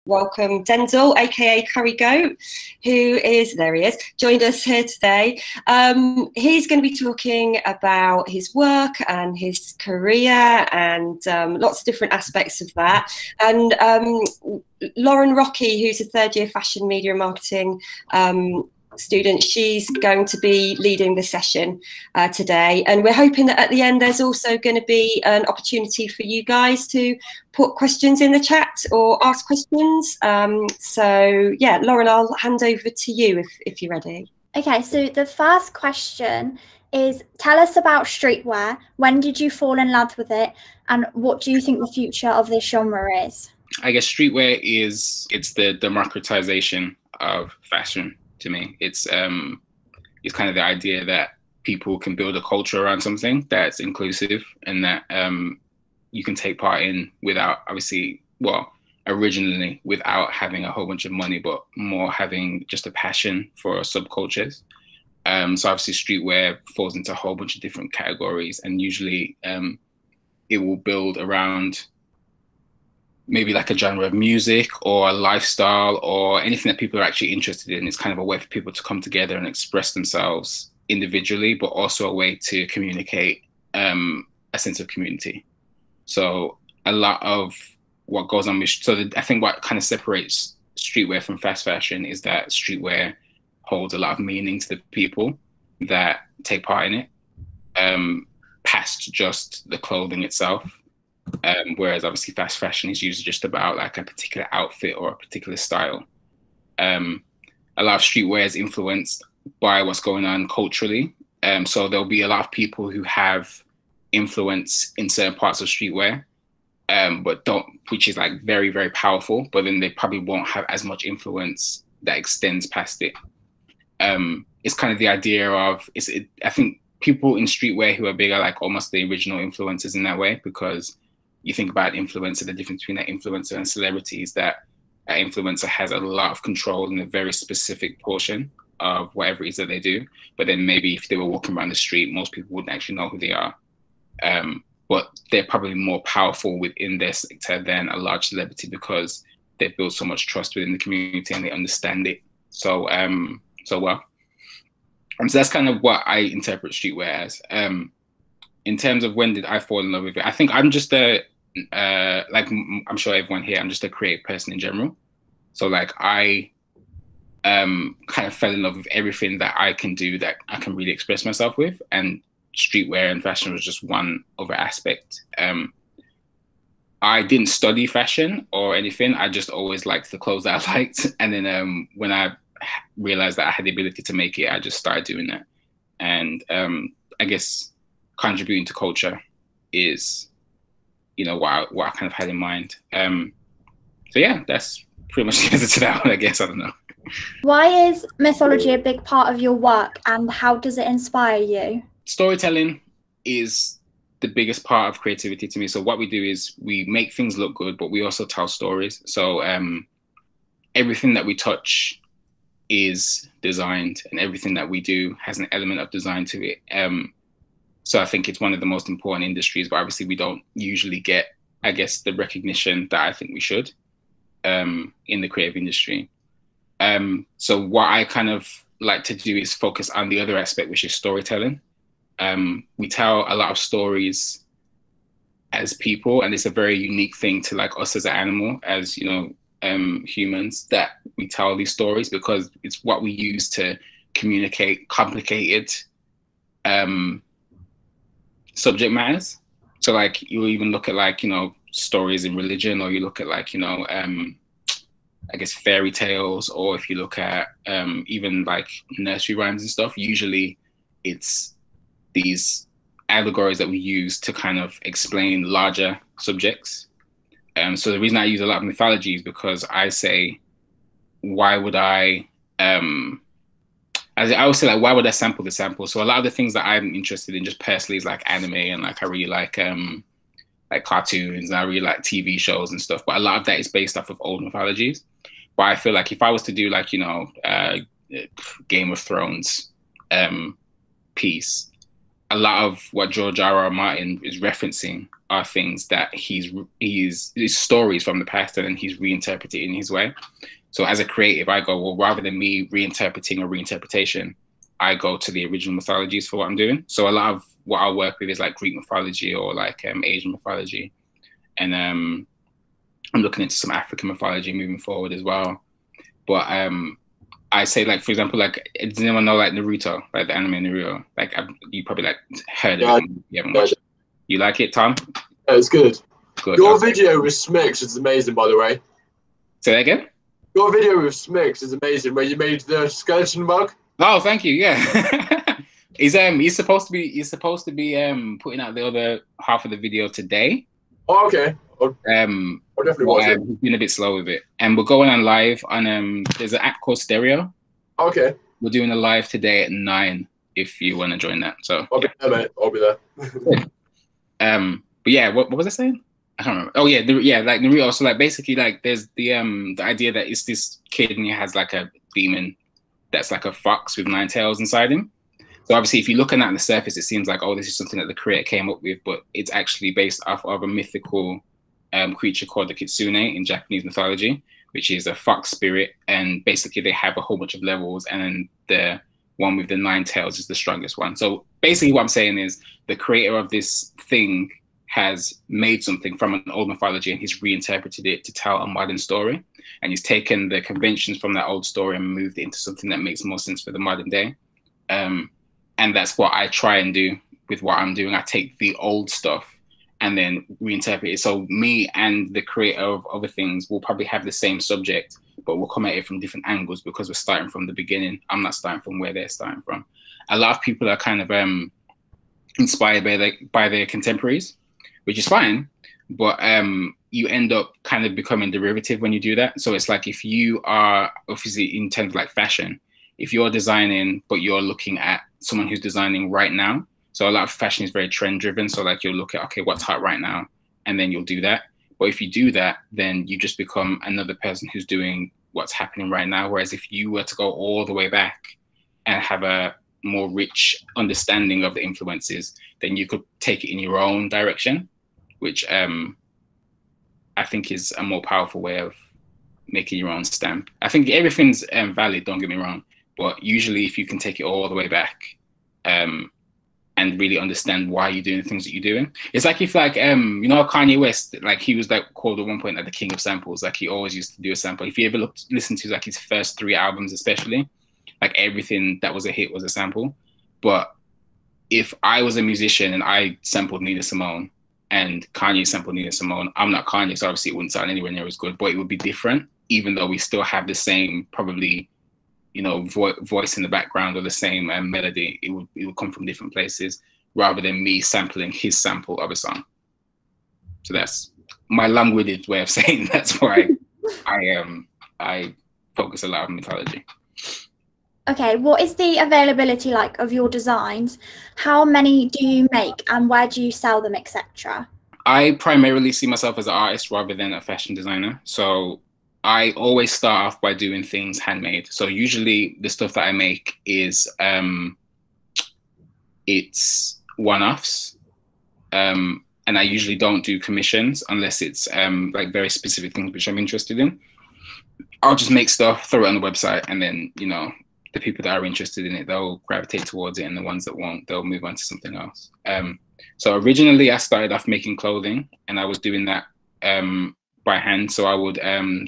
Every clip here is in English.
welcome Denzel, AKA CurrieGOAT, who is, there he is, joined us here today. He's going to be talking about his work and his career and lots of different aspects of that. And Lauren Rocky, who's a third-year fashion media and marketing student, she's going to be leading the session today, and we're hoping that at the end there's also going to be an opportunity for you guys to put questions in the chat or ask questions. So yeah, Lauren, I'll hand over to you if you're ready. Okay, so the first question is, tell us about streetwear. When did you fall in love with it, and what do you think the future of this genre is? I guess streetwear it's the democratization of fashion. To me, it's kind of the idea that people can build a culture around something that's inclusive and that you can take part in without, obviously, well, originally without having a whole bunch of money, but more having just a passion for subcultures. So obviously streetwear falls into a whole bunch of different categories, and usually it will build around maybe like a genre of music or a lifestyle or anything that people are actually interested in. It's kind of a way for people to come together and express themselves individually, but also a way to communicate a sense of community. So a lot of what goes on with, I think what kind of separates streetwear from fast fashion is that streetwear holds a lot of meaning to the people that take part in it, past just the clothing itself. Whereas obviously fast fashion is usually just about like a particular outfit or a particular style. A lot of streetwear is influenced by what's going on culturally. So there'll be a lot of people who have influence in certain parts of streetwear, but which is like very, very powerful, but then they probably won't have as much influence that extends past it. It's kind of the idea of, I think people in streetwear who are big are like almost the original influencers in that way, because you think about influencer, the difference between that influencer and celebrities, that an influencer has a lot of control in a very specific portion of whatever it is that they do. But then maybe if they were walking around the street, most people wouldn't actually know who they are. But they're probably more powerful within their sector than a large celebrity because they've built so much trust within the community and they understand it so well. So that's kind of what I interpret streetwear as. In terms of when did I fall in love with it, I think I'm just like I'm sure everyone here, I'm just a creative person in general. So like I kind of fell in love with everything that I can do that I can really express myself with, and streetwear and fashion was just one other aspect. I didn't study fashion or anything. I just always liked the clothes that I liked, and then when I realized that I had the ability to make it, I just started doing that. And I guess contributing to culture is, you know, what I kind of had in mind. So yeah, that's pretty much the answer to that one, I guess. I don't know. Why is mythology a big part of your work, and how does it inspire you? Storytelling is the biggest part of creativity to me. So what we do is we make things look good, but we also tell stories. So everything that we touch is designed, and everything that we do has an element of design to it. So I think it's one of the most important industries, but obviously we don't usually get, I guess, the recognition that I think we should in the creative industry. So what I kind of like to do is focus on the other aspect, which is storytelling. We tell a lot of stories as people, and it's a very unique thing to like us as an animal, as, you know, humans, that we tell these stories because it's what we use to communicate complicated subject matters. So like you even look at like, you know, stories in religion, or you look at like, you know, I guess fairy tales, or if you look at even like nursery rhymes and stuff, usually it's these allegories that we use to kind of explain larger subjects. So the reason I use a lot of mythology is because I say, why would I always say, like, why would I sample the sample? So a lot of the things that I'm interested in just personally is like anime, and like I really like cartoons, and I really like TV shows and stuff. But a lot of that is based off of old mythologies. But I feel like if I was to do like, you know, Game of Thrones piece, a lot of what George R.R. Martin is referencing are things that he's stories from the past, and then he's reinterpreted in his way. So as a creative, I go, well, rather than me reinterpreting a reinterpretation, I go to the original mythologies for what I'm doing. So a lot of what I work with is like Greek mythology or like Asian mythology, and I'm looking into some African mythology moving forward as well. But I say, like, for example, like, does anyone know like Naruto, like the anime Naruto? Like, you probably like heard of it. You haven't watched it. You like it, Tom? Yeah, it's good. Good. Your video with Smix is amazing, by the way. Say that again? Your video with Smix is amazing, where you made the skeleton bug. Oh, thank you. Yeah. he's supposed to be putting out the other half of the video today. Oh, okay. I'll definitely watch it. He's been a bit slow with it, and we're going on live on there's an app called Stereo. Okay. We're doing a live today at 9 if you want to join that. So I'll be there, mate. I'll be there. But yeah, what was I saying? I can't remember. Oh yeah, like Naruto. So like basically like there's the idea that it's this kid and he has like a demon that's like a fox with 9 tails inside him. So obviously, if you're looking at the surface, it seems like, oh, this is something that the creator came up with, but it's actually based off of a mythical creature called the kitsune in Japanese mythology, which is a fox spirit, and basically they have a whole bunch of levels, and then the one with the 9 tails is the strongest one. So basically what I'm saying is the creator of this thing has made something from an old mythology and he's reinterpreted it to tell a modern story. And he's taken the conventions from that old story and moved it into something that makes more sense for the modern day. And that's what I try and do with what I'm doing. I take the old stuff and then reinterpret it. So me and the creator of other things will probably have the same subject, but we'll come at it from different angles because we're starting from the beginning. I'm not starting from where they're starting from. A lot of people are kind of inspired by their contemporaries, which is fine, but you end up kind of becoming derivative when you do that. So it's like if you are obviously in terms of like fashion, if you're designing, but you're looking at someone who's designing right now. So a lot of fashion is very trend driven. So like you'll look at, okay, what's hot right now? And then you'll do that. But if you do that, then you just become another person who's doing what's happening right now. Whereas if you were to go all the way back and have a more rich understanding of the influences, then you could take it in your own direction, which I think is a more powerful way of making your own stamp. I think everything's valid, don't get me wrong, but usually if you can take it all the way back and really understand why you're doing the things that you're doing. It's like if like, you know, Kanye West, like he was like called at one point like the king of samples. Like he always used to do a sample. If you ever listen to like his first 3 albums, especially, like everything that was a hit was a sample. But if I was a musician and I sampled Nina Simone and Kanye sampled Nina Simone, I'm not Kanye, so obviously it wouldn't sound anywhere near as good, but it would be different, even though we still have the same probably, you know, voice in the background or the same melody. It would come from different places rather than me sampling his sample of a song. So that's my long-winded way of saying that's why I focus a lot on mythology. Okay, what is the availability like of your designs? How many do you make and where do you sell them, etc.? I primarily see myself as an artist rather than a fashion designer. So I always start off by doing things handmade. So usually the stuff that I make is it's one-offs. And I usually don't do commissions unless it's like very specific things which I'm interested in. I'll just make stuff, throw it on the website, and then, you know, the people that are interested in it, they'll gravitate towards it, and the ones that won't, they'll move on to something else. So originally I started off making clothing, and I was doing that by hand. So I would,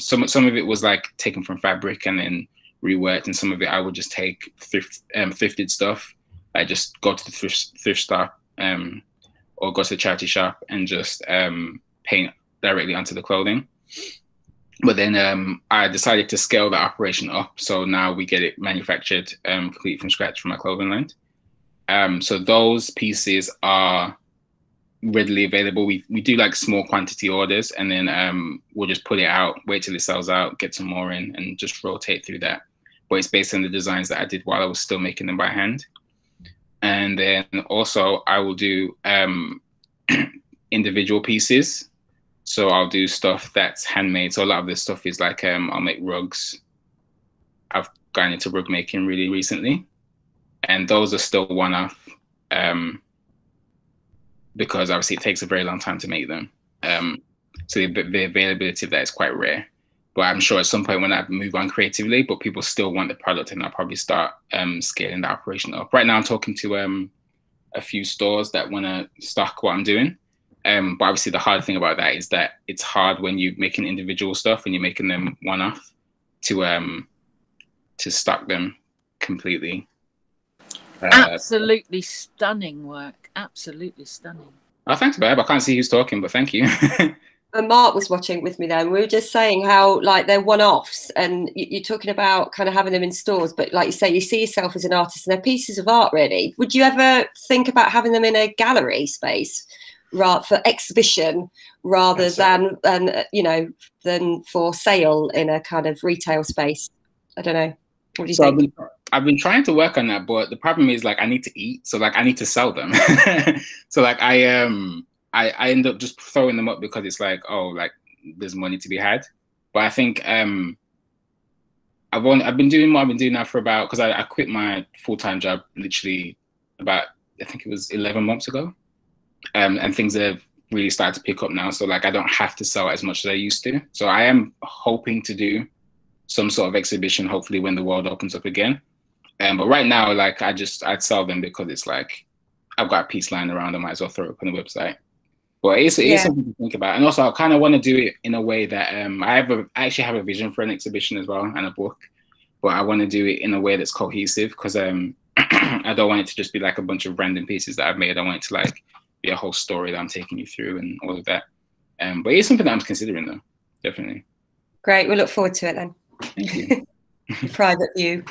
some of it was like taken from fabric and then reworked, and some of it I would just take thrifted stuff. I just go to the thrift shop or go to the charity shop and just paint directly onto the clothing. But then I decided to scale the operation up. So now we get it manufactured complete from scratch from my clothing line. So those pieces are readily available. We do like small quantity orders, and then we'll just put it out, wait till it sells out, get some more in, and just rotate through that. But it's based on the designs that I did while I was still making them by hand. And then also I will do individual pieces. So I'll do stuff that's handmade. So a lot of this stuff is like, I'll make rugs. I've gone into rug making really recently. And those are still one-off. because obviously it takes a very long time to make them. So the availability of that is quite rare. But I'm sure at some point when I move on creatively, but people still want the product, and I'll probably start scaling the operation up. Right now, I'm talking to a few stores that want to stock what I'm doing. But obviously, the hard thing about that is that it's hard when you're making individual stuff and you're making them one-off to stock them completely. Absolutely stunning work. Absolutely stunning. Oh, thanks, babe. I can't see who's talking, but thank you. And Mark was watching with me then. We were just saying how like they're one-offs, and you're talking about kind of having them in stores, but like you say, you see yourself as an artist and they're pieces of art, really. Would you ever think about having them in a gallery space for exhibition rather than for sale in a kind of retail space? I don't know. What do you think? I've been trying to work on that, but the problem is like I need to eat, so like I need to sell them. So like I end up just throwing them up because it's like, oh, like there's money to be had. But I think I've been doing what I've been doing now for about, because I quit my full-time job literally about, I think it was 11 months ago, and things have really started to pick up now. So like I don't have to sell as much as I used to. So I am hoping to do some sort of exhibition, hopefully when the world opens up again. But right now, like I'd sell them because it's like I've got a piece lying around. I might as well throw it up on the website. But it is something to think about. And also, I kind of want to do it in a way that I actually have a vision for an exhibition as well and a book. But I want to do it in a way that's cohesive because I don't want it to just be like a bunch of random pieces that I've made. I want it to like be a whole story that I'm taking you through and all of that. But it's something that I'm considering though, definitely. Great. We'll look forward to it then. Thank you. Private view.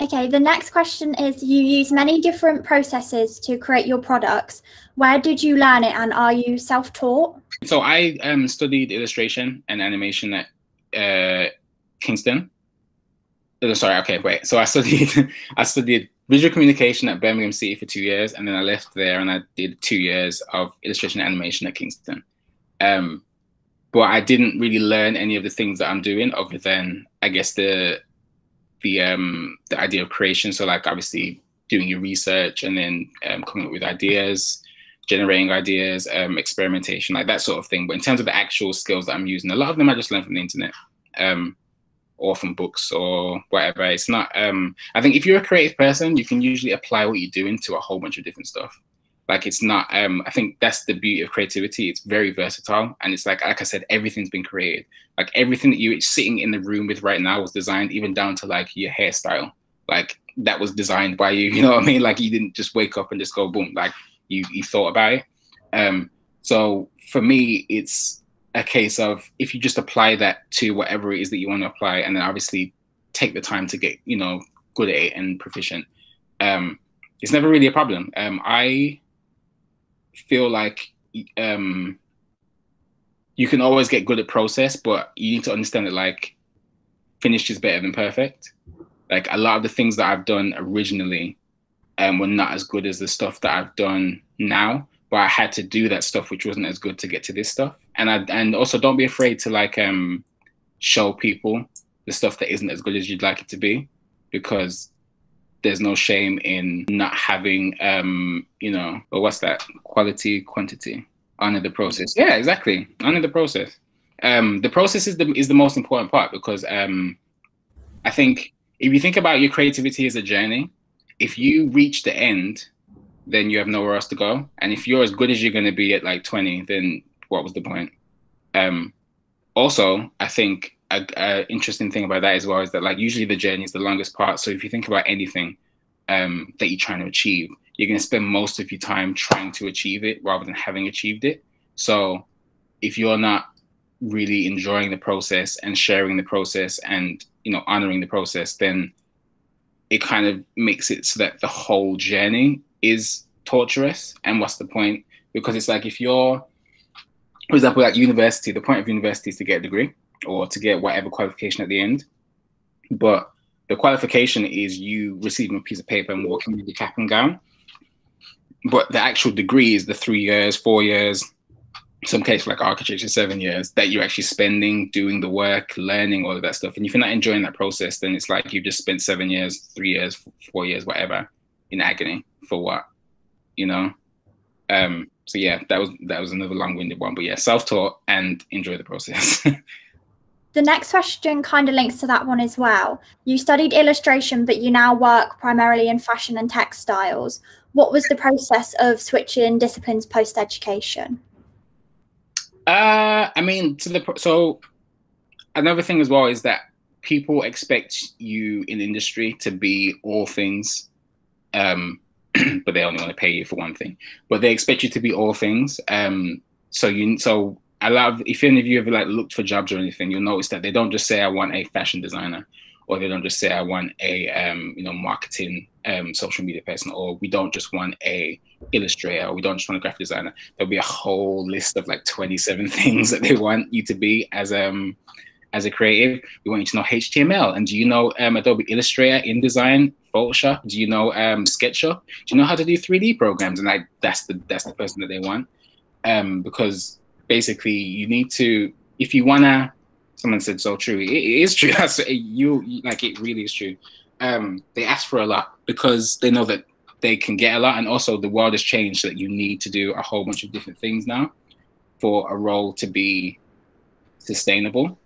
Okay, the next question is, you use many different processes to create your products. Where did you learn it, and are you self-taught? So I studied illustration and animation at Kingston. Sorry, okay, wait. So I studied visual communication at Birmingham City for 2 years, and then I left there and I did 2 years of illustration and animation at Kingston. But I didn't really learn any of the things that I'm doing other than, I guess, the idea of creation. So like obviously doing your research and then coming up with ideas, generating ideas, experimentation, like that sort of thing. But in terms of the actual skills that I'm using, a lot of them I just learned from the internet or from books or whatever. It's not, I think if you're a creative person, you can usually apply what you're doing to a whole bunch of different stuff. Like it's not, I think that's the beauty of creativity. It's very versatile. And it's like I said, everything's been created. Like everything that you're sitting in the room with right now was designed, even down to like your hairstyle. Like that was designed by you, you know what I mean? Like you didn't just wake up and just go boom, like you thought about it. So for me, it's a case of if you just apply that to whatever it is that you want to apply, and then obviously take the time to get, you know, good at it and proficient. It's never really a problem. I feel like you can always get good at process, but you need to understand that like finished is better than perfect. Like a lot of the things that I've done originally were not as good as the stuff that I've done now, but I had to do that stuff which wasn't as good to get to this stuff. And also don't be afraid to like show people the stuff that isn't as good as you'd like it to be, because there's no shame in not having, you know, or what's that? Quality, quantity, honor the process. Yeah, exactly. Honor the process. The process is the most important part, because I think if you think about your creativity as a journey, if you reach the end, then you have nowhere else to go. And if you're as good as you're going to be at like 20, then what was the point? Also, I think an interesting thing about that as well is that like usually the journey is the longest part. So if you think about anything that you're trying to achieve, you're going to spend most of your time trying to achieve it rather than having achieved it. So if you're not really enjoying the process and sharing the process and, you know, honoring the process, then it kind of makes it so that the whole journey is torturous. And what's the point? Because it's like if you're, for example, like university, the point of university is to get a degree or to get whatever qualification at the end. But the qualification is you receiving a piece of paper and walking with your cap and gown. But the actual degree is the 3 years, 4 years, some case like architecture, 7 years, that you're actually spending doing the work, learning all of that stuff. And if you're not enjoying that process, then it's like you've just spent 7 years, 3 years, 4 years, whatever, in agony for what, you know? So yeah, that was another long-winded one, but yeah, self-taught and enjoy the process. The next question kind of links to that one as well. You studied illustration, but you now work primarily in fashion and textiles. What was the process of switching disciplines post-education? I mean, so another thing as well is that people expect you in industry to be all things, but they only want to pay you for one thing. But they expect you to be all things. So a lot of, if any of you ever like looked for jobs or anything, you'll notice that they don't just say I want a fashion designer, or they don't just say I want a marketing social media person, or we don't just want a illustrator, or we don't just want a graphic designer. There'll be a whole list of like 27 things that they want you to be as a creative. We want you to know HTML, and do you know Adobe Illustrator, InDesign, Photoshop? Do you know SketchUp? Do you know how to do 3D programs? And that's the person that they want, because basically you need to, if you wanna, someone said so true, it is true. That's like, it really is true. They ask for a lot because they know that they can get a lot, and also the world has changed so that you need to do a whole bunch of different things now for a role to be sustainable.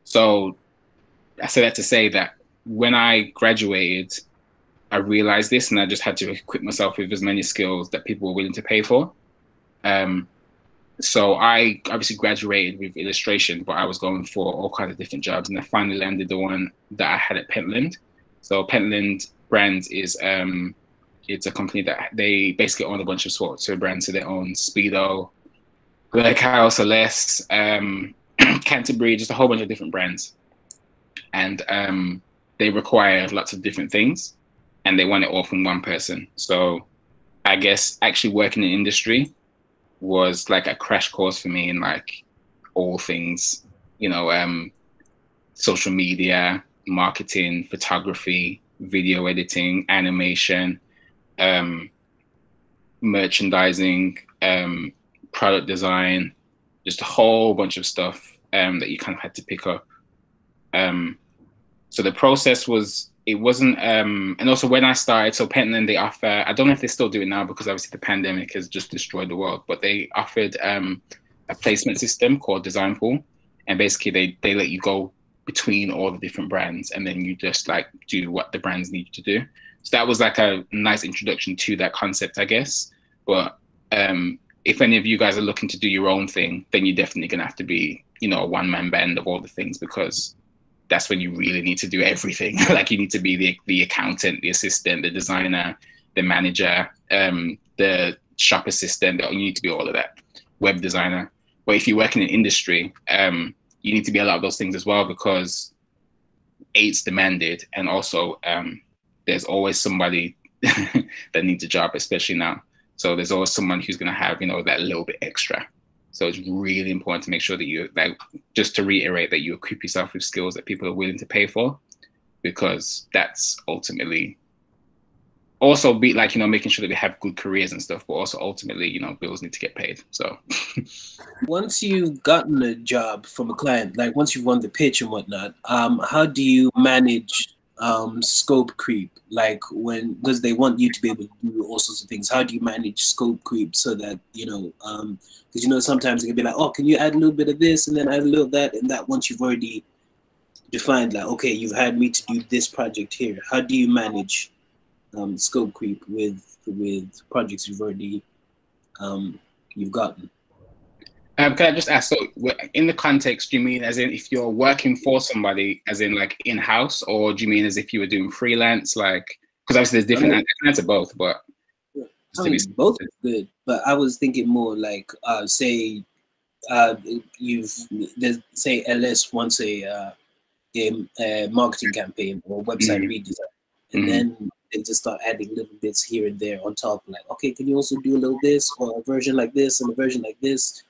So I say that to say that when I graduated, I realized this, and I just had to equip myself with as many skills that people were willing to pay for. So I obviously graduated with illustration, but I was going for all kinds of different jobs, and I finally landed the one that I had at Pentland. So Pentland Brands is it's a company that they basically own a bunch of sportswear brands. So they own Speedo, Carol Celeste, Canterbury, just a whole bunch of different brands, and they require lots of different things, and they want it all from one person. So I guess actually working in industry was like a crash course for me in like all things, social media, marketing, photography, video editing, animation, merchandising, product design, just a whole bunch of stuff that you kind of had to pick up. So the process was, it wasn't, and also when I started, so Pentland, they offer, I don't know if they still do it now because obviously the pandemic has just destroyed the world, but they offered a placement system called Design Pool. And basically they let you go between all the different brands, and then you just like do what the brands need you to do. So that was like a nice introduction to that concept, I guess. But if any of you guys are looking to do your own thing, then you're definitely gonna have to be, a one-man band of all the things, because that's when you really need to do everything. Like you need to be the accountant, the assistant, the designer, the manager, the shop assistant. You need to be all of that, web designer. But if you're working in industry, you need to be a lot of those things as well, because it's demanded, and also there's always somebody that needs a job, especially now. So there's always someone who's going to have, that little bit extra. So it's really important to make sure that you, like, just to reiterate, that you equip yourself with skills that people are willing to pay for, because that's ultimately also be like, making sure that we have good careers and stuff, but also ultimately, bills need to get paid. So once you've gotten a job from a client, like once you've won the pitch and whatnot, how do you manage scope creep? Like because they want you to be able to do all sorts of things. How do you manage scope creep so that, because sometimes it can be like, oh, can you add a little bit of this and then add a little of that, and that once you've already defined, like, okay, you've had me to do this project here. How do you manage scope creep with projects you've already you've gotten? Can I just ask, so in the context, do you mean as in if you're working for somebody, as in like in-house, or do you mean as if you were doing freelance? Like, because obviously there's different answers to both, but both is good. But I was thinking more like, say say LS wants a marketing campaign or website redesign, and then they just start adding little bits here and there on top, like, okay, can you also do a little this, or a version like this and a version like this,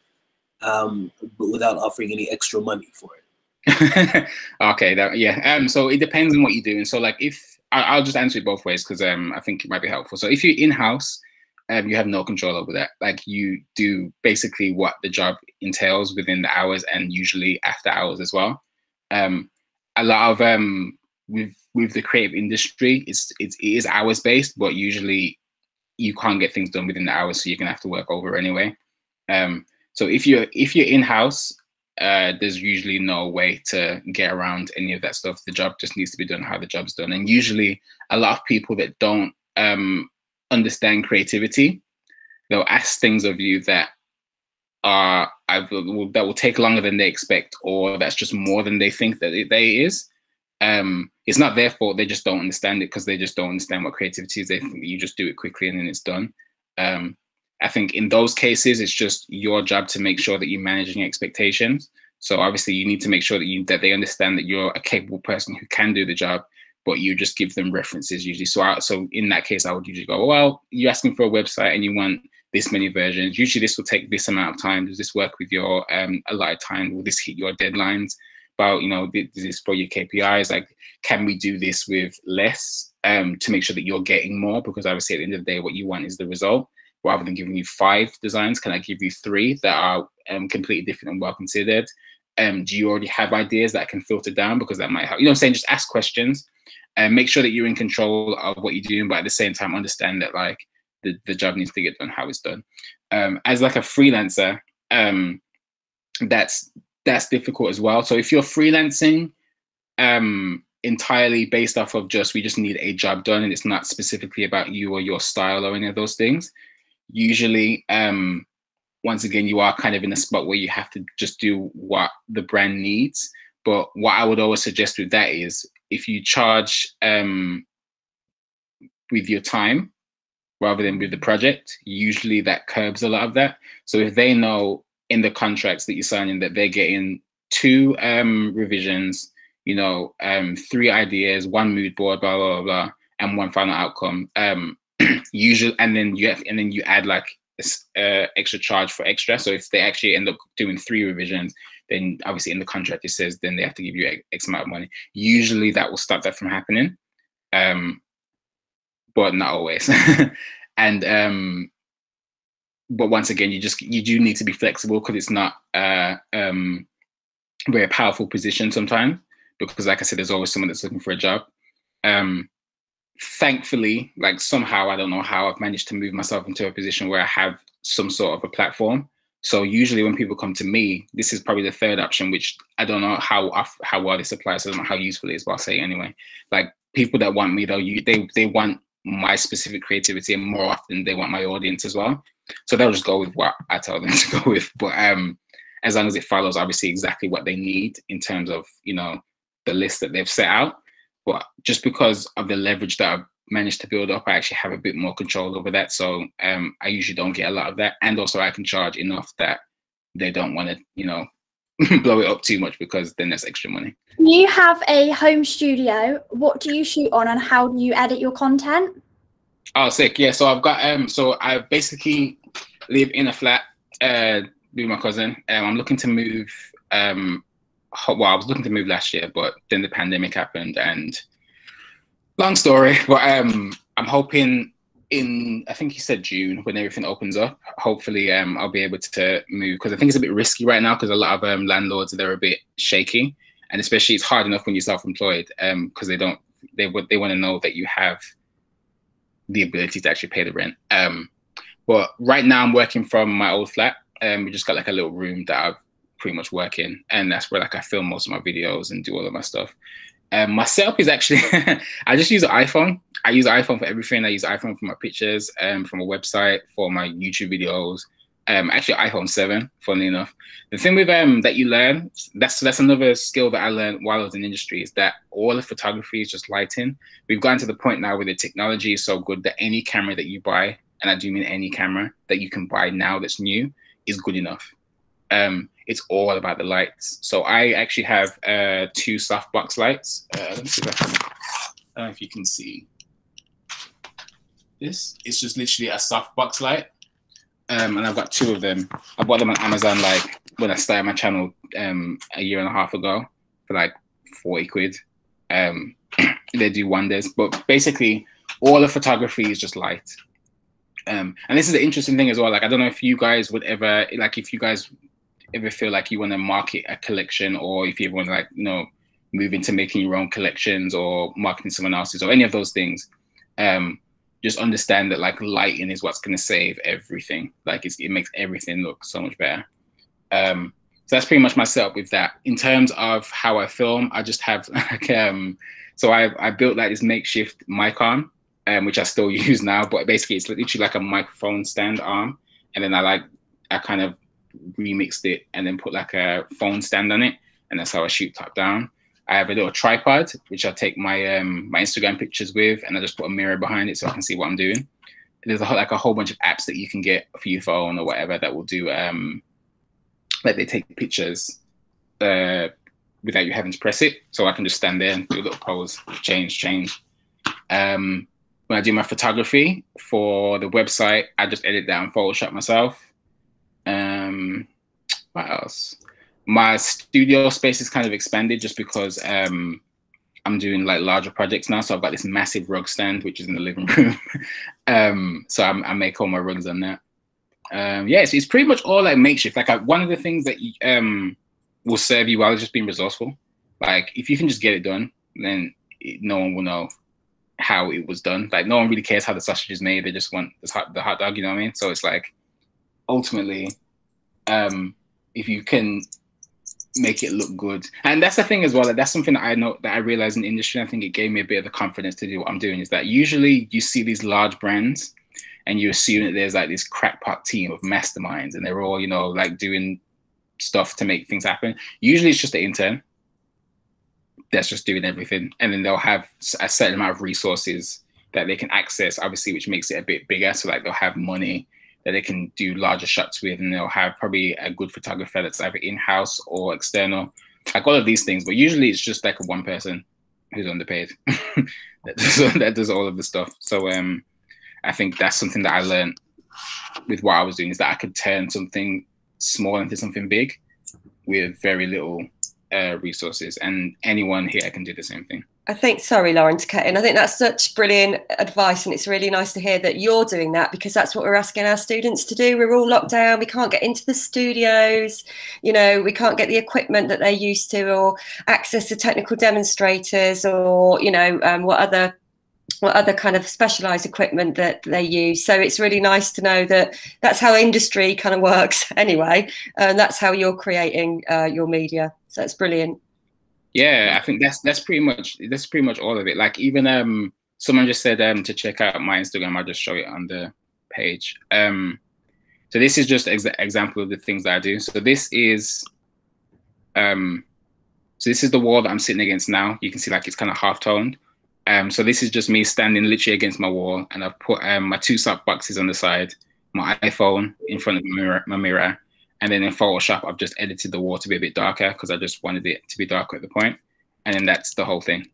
but without offering any extra money for it. Okay, so it depends on what you're doing. So like, if I'll just answer it both ways, because I think it might be helpful. So if you're in-house, you have no control over that. Like, you do basically what the job entails within the hours, and usually after hours as well. A lot of with the creative industry, it is hours based, but usually you can't get things done within the hours, so you're gonna have to work over anyway. So if you're in-house, there's usually no way to get around any of that stuff. The job just needs to be done how the job's done. And usually a lot of people that don't understand creativity, they'll ask things of you that will take longer than they expect, or that's just more than they think that it is. It's not their fault. They just don't understand it, because they just don't understand what creativity is. They think you just do it quickly and then it's done. I think in those cases, it's just your job to make sure that you're managing expectations. So obviously you need to make sure that they understand that you're a capable person who can do the job, but you just give them references usually. So in that case, I would usually go, well, you're asking for a website and you want this many versions. Usually this will take this amount of time. Does this work with your allotted time? Will this hit your deadlines? About, is this for your KPIs? Like, can we do this with less to make sure that you're getting more? Because obviously at the end of the day, what you want is the result. Rather than giving you 5 designs, can I give you 3 that are completely different and well considered? Do you already have ideas that I can filter down? Because that might help. I'm saying, just ask questions and make sure that you're in control of what you're doing, but at the same time, understand that like the job needs to get done how it's done. As like a freelancer, that's difficult as well. So if you're freelancing entirely based off of we just need a job done, and it's not specifically about you or your style or any of those things, usually, once again, you are kind of in a spot where you have to just do what the brand needs. But what I would always suggest with that is, if you charge with your time rather than with the project, usually that curbs a lot of that. So if they know in the contracts that you're signing that they're getting 2 revisions, 3 ideas, 1 mood board, blah blah blah, and 1 final outcome, usually, and then you add like extra charge for extra. So if they actually end up doing 3 revisions, then obviously in the contract it says then they have to give you X amount of money. Usually that will stop that from happening, but not always. And but once again, you do need to be flexible, because it's not a very powerful position sometimes, because like I said, there's always someone that's looking for a job. Thankfully, like somehow, I don't know how, I've managed to move myself into a position where I have some sort of a platform. So usually when people come to me, this is probably the 3rd option, which I don't know how well this applies. So I don't know how useful it is, but I'll say it anyway. Like, people that want me, though, they want my specific creativity, and more often they want my audience as well. So they'll just go with what I tell them to go with. But as long as it follows obviously exactly what they need in terms of, the list that they've set out. But just because of the leverage that I've managed to build up, I actually have a bit more control over that. So I usually don't get a lot of that. And also I can charge enough that they don't want to, blow it up too much, because then that's extra money. You have a home studio. What do you shoot on, and how do you edit your content? Oh, sick. Yeah. So I've got, so I basically live in a flat with my cousin. I'm looking to move, well, I was looking to move last year, but then the pandemic happened, and long story, but I'm hoping I think he said June, when everything opens up, hopefully I'll be able to move, because I think it's a bit risky right now, because a lot of landlords, they're a bit shaky, and especially it's hard enough when you're self-employed, because they want to know that you have the ability to actually pay the rent. But right now I'm working from my old flat. We just got like a little room that I pretty much work in, and that's where like I film most of my videos and do all of my stuff. My setup is actually, I just use an iPhone. I use an iPhone for everything. I use iPhone for my pictures, from a website, for my YouTube videos. Actually iPhone 7, funnily enough. The thing with that you learn, that's another skill that I learned while I was in industry, is that all the photography is just lighting. We've gotten to the point now where the technology is so good that any camera that you buy, and I do mean any camera that you can buy now that's new, is good enough. It's all about the lights. So I actually have 2 softbox lights. Let me see if I don't know if you can see this. It's just literally a softbox light. And I've got 2 of them. I bought them on Amazon like when I started my channel a year and a half ago for like 40 quid. They do wonders. But basically, all the photography is just light. And this is the interesting thing as well. Like, I don't know if you guys would ever, like, if you guys ever feel like you want to market a collection, or if you ever want to, like, move into making your own collections or marketing someone else's, or any of those things. just understand that like lighting is what's going to save everything. Like it makes everything look so much better. So that's pretty much my setup with that. In terms of how I film, I just have like, so I built like this makeshift mic arm, which I still use now, but basically it's literally like a microphone stand arm. And then I kind of remixed it and then put like a phone stand on it. And that's how I shoot top down. I have a little tripod, which I take my my Instagram pictures with, and I just put a mirror behind it so I can see what I'm doing. There's like a whole bunch of apps that you can get for your phone or whatever that will do, like they take pictures without you having to press it. So I can just stand there and do a little pose, change. When I do my photography for the website, I just edit that in Photoshop myself. What else? My studio space is kind of expanded just because I'm doing like larger projects now. So I've got this massive rug stand, which is in the living room. So I make all my rugs on that. Yeah, it's pretty much all like makeshift. Like one of the things that will serve you well is just being resourceful. Like if you can just get it done, then no one will know how it was done. Like no one really cares how the sausage is made. They just want the hot dog, you know what I mean? So it's like ultimately, if you can make it look good. And that's the thing as well, like that's something that I know that I realized in the industry. I think it gave me a bit of the confidence to do what I'm doing, is that usually you see these large brands and you assume that there's like this crackpot team of masterminds and they're all, you know, like doing stuff to make things happen. Usually it's just the intern that's just doing everything. And then they'll have a certain amount of resources that they can access, obviously, which makes it a bit bigger. So like they'll have money that they can do larger shots with, and they'll have probably a good photographer that's either in-house or external, like all of these things. But usually it's just like one person who's underpaid that does all of the stuff. So I think that's something that I learned with what I was doing, is that I could turn something small into something big with very little resources, and anyone here can do the same thing. I think, sorry, Lauren, to cut in. I think that's such brilliant advice, and it's really nice to hear that you're doing that, because that's what we're asking our students to do. We're all locked down. We can't get into the studios. You know, we can't get the equipment that they're used to, or access to technical demonstrators, or you know, what other kind of specialized equipment that they use. So it's really nice to know that that's how industry kind of works anyway, and that's how you're creating your media. So it's brilliant. Yeah, I think that's pretty much all of it. Like even someone just said to check out my Instagram. I'll just show it on the page. So this is just an example of the things that I do. So this is the wall that I'm sitting against now. You can see like it's kind of half toned. So this is just me standing literally against my wall, and I've put my 2 sock boxes on the side, my iPhone in front of my mirror. And then in Photoshop, I've just edited the wall to be a bit darker because I just wanted it to be darker at the point. And then that's the whole thing.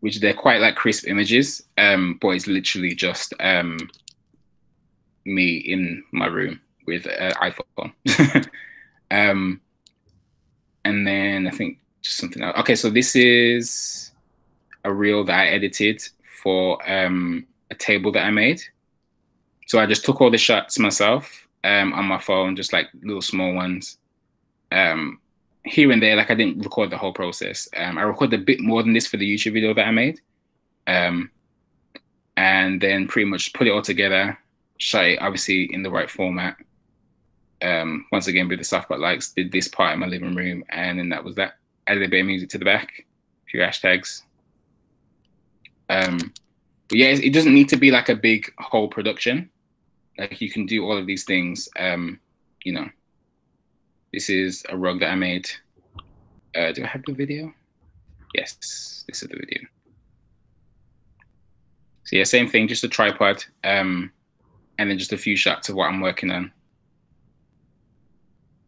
Which they're quite like crisp images, but it's literally just me in my room with an iPhone. And then I think just something else. Okay, so this is a reel that I edited for a table that I made. So I just took all the shots myself. On my phone, just like little small ones, here and there. Like I didn't record the whole process. I recorded a bit more than this for the YouTube video that I made, and then pretty much put it all together, shot it obviously in the right format. Once again with the softbox lights, did this part in my living room, and then that was that. Added a bit of music to the back, a few hashtags. But yeah, it doesn't need to be like a big whole production. Like you can do all of these things, you know. This is a rug that I made. Do I have the video? Yes, this is the video. So yeah, same thing, just a tripod, and then just a few shots of what I'm working on.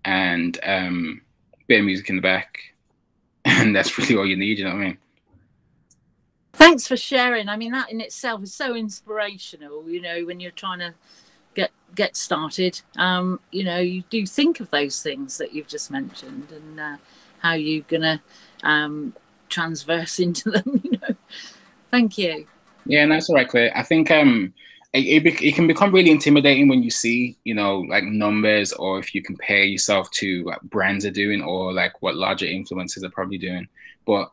And bit of music in the back. And that's really all you need, you know what I mean? Thanks for sharing. I mean, that in itself is so inspirational, you know, when you're trying to get started. You know, you do think of those things that you've just mentioned, and how you're gonna transverse into them, you know. Thank you. Yeah, and that's all right, Claire. I think it can become really intimidating when you see, you know, like numbers, or if you compare yourself to what brands are doing, or like what larger influencers are probably doing. But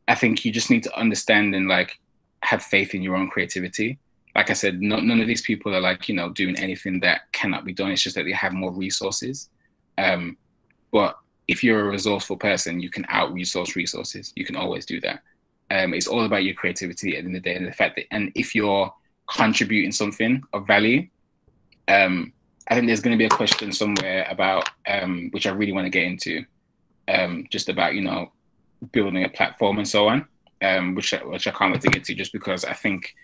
I think you just need to understand and like have faith in your own creativity. Like I said, none of these people are like, you know, doing anything that cannot be done. It's just that they have more resources. But if you're a resourceful person, you can out-resource resources. You can always do that. It's all about your creativity at the end of the day, and the fact that, and if you're contributing something of value, I think there's going to be a question somewhere about, which I really want to get into, just about, you know, building a platform and so on, which I can't wait to get to, just because I think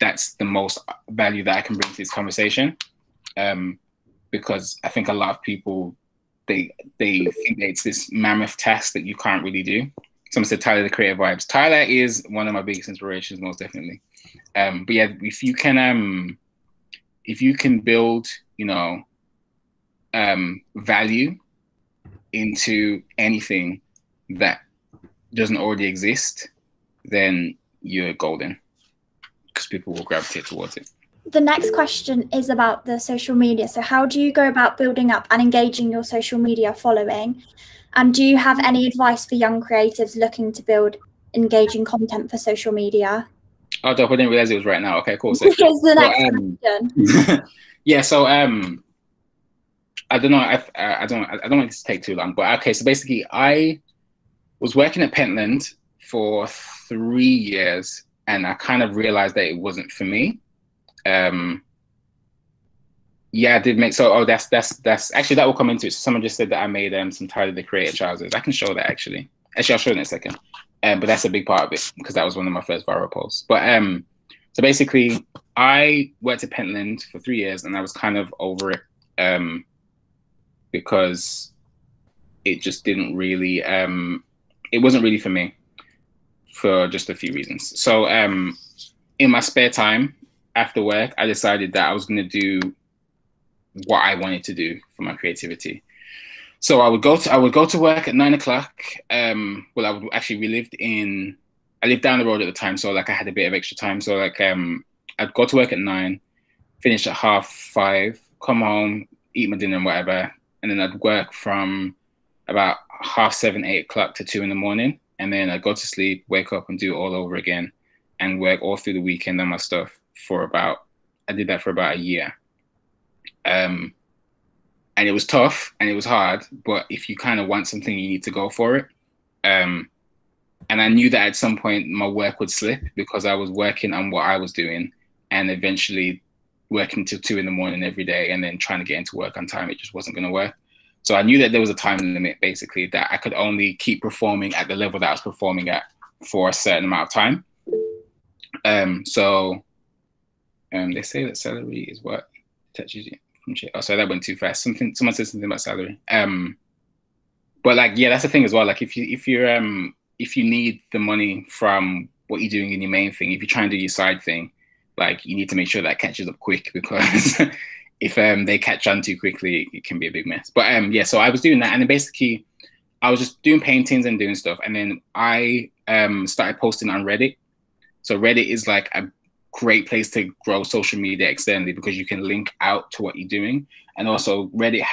that's the most value that I can bring to this conversation. Because I think a lot of people, they think it's this mammoth task that you can't really do. Someone said Tyler the Creator Vibes. Tyler is one of my biggest inspirations, most definitely. But yeah, if you can build, you know, value into anything that doesn't already exist, then you're golden, because people will gravitate towards it. The next question is about the social media. So how do you go about building up and engaging your social media following? And do you have any advice for young creatives looking to build engaging content for social media? Oh, dope. I didn't realize it was right now. Okay, cool. So, here's the next question. Yeah, so I don't know. I don't want this to take too long, but okay. So basically, I was working at Pentland for 3 years, and I kind of realized that it wasn't for me. Yeah, I did make, so, oh, that's actually, that will come into it. So someone just said that I made some Tyler the Creator trousers. I can show that actually. Actually, I'll show it in a second. But that's a big part of it, because that was one of my first viral posts. But so basically, I worked at Pentland for 3 years, and I was kind of over it, because it just didn't really, it wasn't really for me, for just a few reasons. So in my spare time after work, I decided that I was going to do what I wanted to do for my creativity. So I would go to work at 9 o'clock. Well, I would actually, I lived down the road at the time, so like I had a bit of extra time. So like I'd go to work at 9, finish at 5:30, come home, eat my dinner and whatever, and then I'd work from about 7:30, 8 o'clock to 2 in the morning, and then I'd go to sleep, wake up, and do it all over again, and work all through the weekend on my stuff I did that for about a year. And it was tough and it was hard, but if you kind of want something, you need to go for it. And I knew that at some point my work would slip, because I was working on what I was doing and eventually working till 2 in the morning every day, and then trying to get into work on time. It just wasn't going to work. So I knew that there was a time limit, basically, that I could only keep performing at the level that I was performing at for a certain amount of time. They say that salary is what touches you. Oh, sorry, that went too fast. Someone said something about salary. But like, yeah, that's the thing as well. Like, if you need the money from what you're doing in your main thing, if you try and do your side thing, like, you need to make sure that catches up quick, because if they catch on too quickly, it can be a big mess. But yeah, so I was doing that, and then basically I was just doing paintings and doing stuff, and then I started posting on Reddit. So Reddit is like a great place to grow social media externally, because you can link out to what you're doing. And also Reddit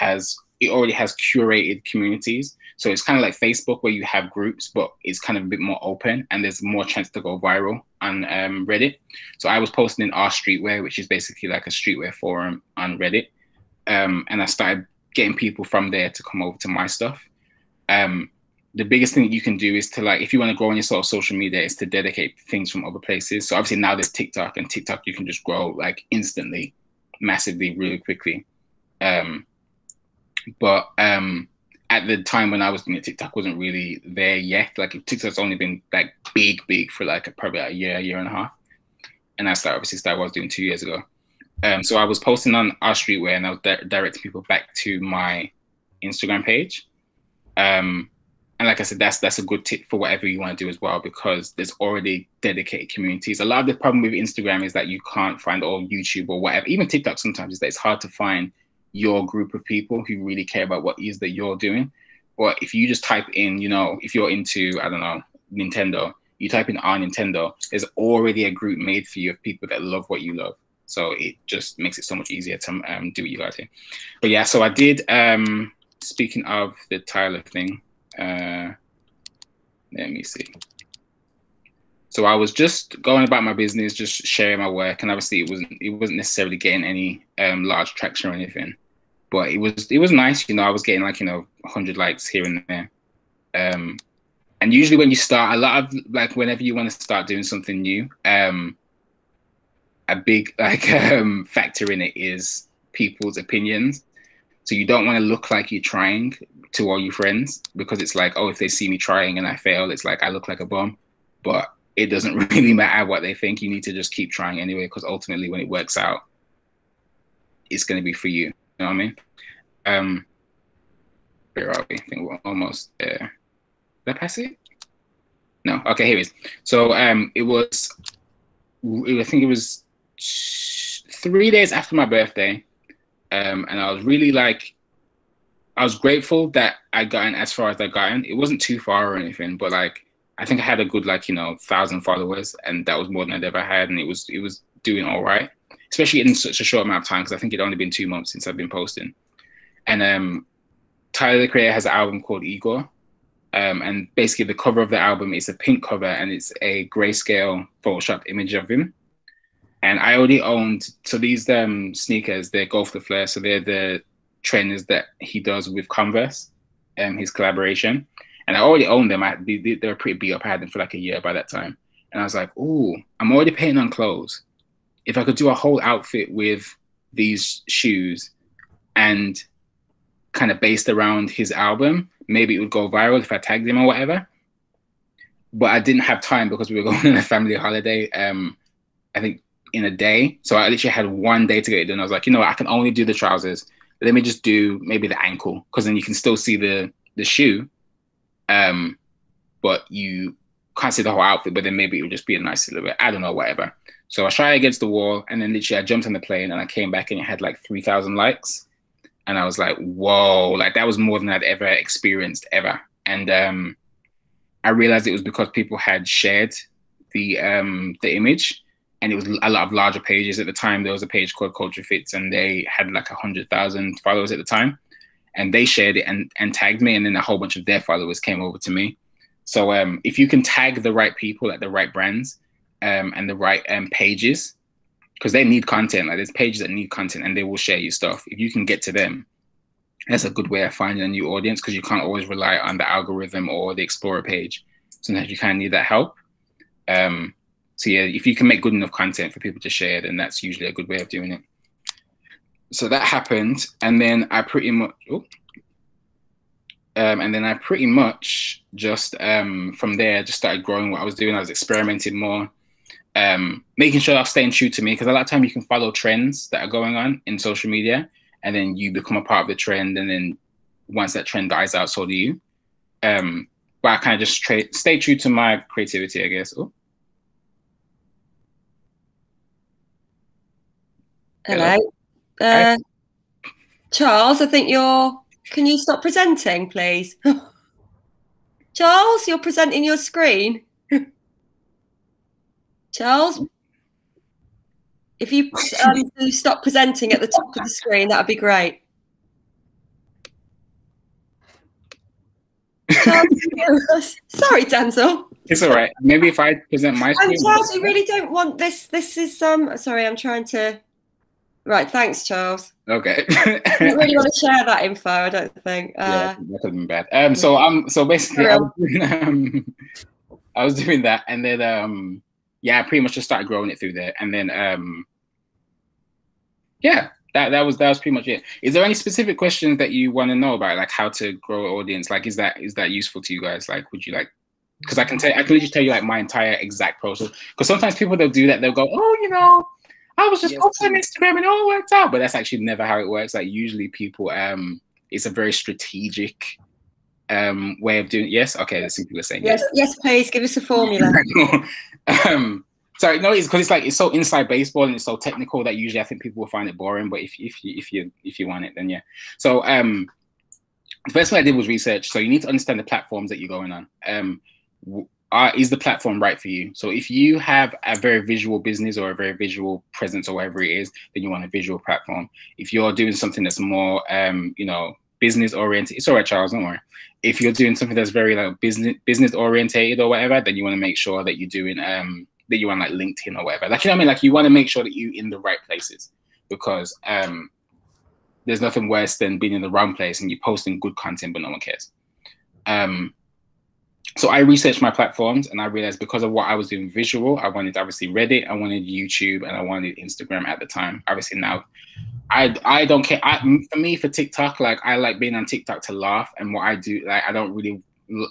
already has curated communities. So it's kind of like Facebook, where you have groups, but it's kind of a bit more open, and there's more chance to go viral on Reddit. So I was posting in our Streetwear, which is basically like a streetwear forum on Reddit. And I started getting people from there to come over to my stuff. The biggest thing that you can do is to, like, if you want to grow on your sort of social media, is to dedicate things from other places. So obviously now there's TikTok, and TikTok you can just grow like instantly, massively, really quickly. But at the time when I was doing it, TikTok wasn't really there yet. Like, TikTok's only been like big for like probably a year and a half. And I started what I was doing 2 years ago. So I was posting on our Streetwear, and I was directing people back to my Instagram page. And like I said, that's a good tip for whatever you want to do as well, because there's already dedicated communities. A lot of the problem with Instagram is that you can't find, or YouTube or whatever, even TikTok sometimes, is that it's hard to find your group of people who really care about what it is that you're doing. Or if you just type in, you know, if you're into, I don't know, Nintendo, you type in our Nintendo, there's already a group made for you of people that love what you love. So it just makes it so much easier to do what you guys do. But yeah, so I did, speaking of the Tyler thing, let me see. So I was just going about my business, just sharing my work, and obviously it wasn't necessarily getting any large traction or anything, but it was nice, you know. I was getting like, you know, 100 likes here and there. And usually when you start, a lot of like whenever you want to start doing something new, a big like factor in it is people's opinions. So you don't want to look like you're trying to all your friends, because it's like, oh, if they see me trying and I fail, it's like I look like a bum. But it doesn't really matter what they think. You need to just keep trying anyway, because ultimately when it works out, it's going to be for you. You know what I mean? Where are we? I think we're almost there. Did I pass it? No. Okay, here it is. So I think it was 3 days after my birthday. And I was really like, I was grateful that I got in as far as I got in. It wasn't too far or anything, but like, I think I had a good, like, you know, 1,000 followers, and that was more than I'd ever had. And it was doing all right, especially in such a short amount of time, because I think it'd only been 2 months since I've been posting. And Tyler, the Creator, has an album called Igor. And basically the cover of the album is a pink cover, and it's a grayscale photoshopped image of him. And I already owned, so these sneakers, they're Golf the Flare. So they're the trainers that he does with Converse, his collaboration. And I already owned them. They were pretty beat up. I had them for like a year by that time. And I was like, ooh, I'm already painting on clothes. If I could do a whole outfit with these shoes and kind of based around his album, maybe it would go viral if I tagged him or whatever. But I didn't have time because we were going on a family holiday, I think in a day. So I literally had 1 day to get it done. I was like, you know what, I can only do the trousers. Let me just do maybe the ankle, because then you can still see the shoe, but you can't see the whole outfit, but then maybe it would just be a nice little bit, I don't know, whatever. So I tried against the wall, and then literally I jumped on the plane and I came back and it had like 3,000 likes. And I was like, whoa, like that was more than I'd ever experienced ever. And I realized it was because people had shared the image, and it was a lot of larger pages at the time. There was a page called Culture Fits, and they had like 100,000 followers at the time, and they shared it and tagged me, and then a whole bunch of their followers came over to me. So if you can tag the right people at the right brands and the right pages, because they need content, like there's pages that need content and they will share your stuff. If you can get to them, that's a good way of finding a new audience, because you can't always rely on the algorithm or the Explorer page. Sometimes you kind of need that help. So yeah, if you can make good enough content for people to share, then that's usually a good way of doing it. So that happened, and then I pretty much, just from there just started growing what I was doing. I was experimenting more, making sure I was staying true to me, because a lot of time you can follow trends that are going on in social media, and then you become a part of the trend, and then once that trend dies out, so do you. But I kind of just stay true to my creativity, I guess. Oh. Hello. Charles, I think can you stop presenting, please? Charles, you're presenting your screen. Charles, if you stop presenting at the top of the screen, that would be great. Charles, sorry, Denzel. It's all right. Maybe if I present my screen. Charles, you really don't want this. This is sorry, I'm trying to. Right, thanks, Charles. Okay. I don't really want to share that info, I don't think. Yeah, that could have been bad. So basically I was doing that, and then yeah, I pretty much just started growing it through there, and then yeah, that was pretty much it. Is there any specific questions that you want to know about, like how to grow an audience? Like, is that useful to you guys? Like, would you like? Because I can literally tell you like my entire exact process. Because sometimes people, they'll do that, they'll go, oh, you know, I was just posting on Instagram and it all worked out. But that's actually never how it works. Like usually people, it's a very strategic way of doing it. Yes? Okay, that's people are saying yes. Yes, please, give us a formula. Sorry, no, it's because it's so inside baseball and it's so technical that usually I think people will find it boring. But if you want it, then yeah. So the first thing I did was research. So you need to understand the platforms that you're going on. Is the platform right for you? So if you have a very visual business or a very visual presence or whatever it is, then you want a visual platform. If you're doing something that's more, you know, business oriented, it's all right, Charles, don't worry. If you're doing something that's very like business orientated or whatever, then you want to make sure that you're doing that you want like LinkedIn or whatever. Like, you know what I mean? Like, you want to make sure that you're in the right places, because there's nothing worse than being in the wrong place and you're posting good content but no one cares. So I researched my platforms, and I realized because of what I was doing visual, I wanted obviously Reddit, I wanted YouTube, and I wanted Instagram at the time. Obviously now, I don't care. For me, for TikTok, like, I like being on TikTok to laugh, and what I do, like, I don't really,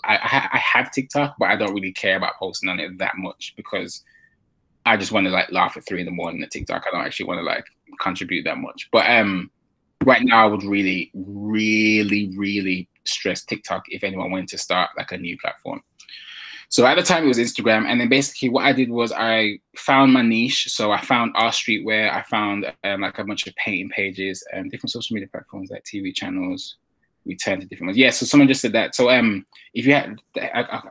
I have TikTok, but I don't really care about posting on it that much, because I just want to like laugh at 3 in the morning at TikTok. I don't actually want to like contribute that much. But right now, I would really, really, really stress TikTok if anyone wanted to start like a new platform. So at the time it was Instagram, and then basically what I did was I found my niche. So I found our Streetwear, I found like a bunch of painting pages and different social media platforms like TV channels. We turned to different ones. Yeah, so someone just said that. So if you had,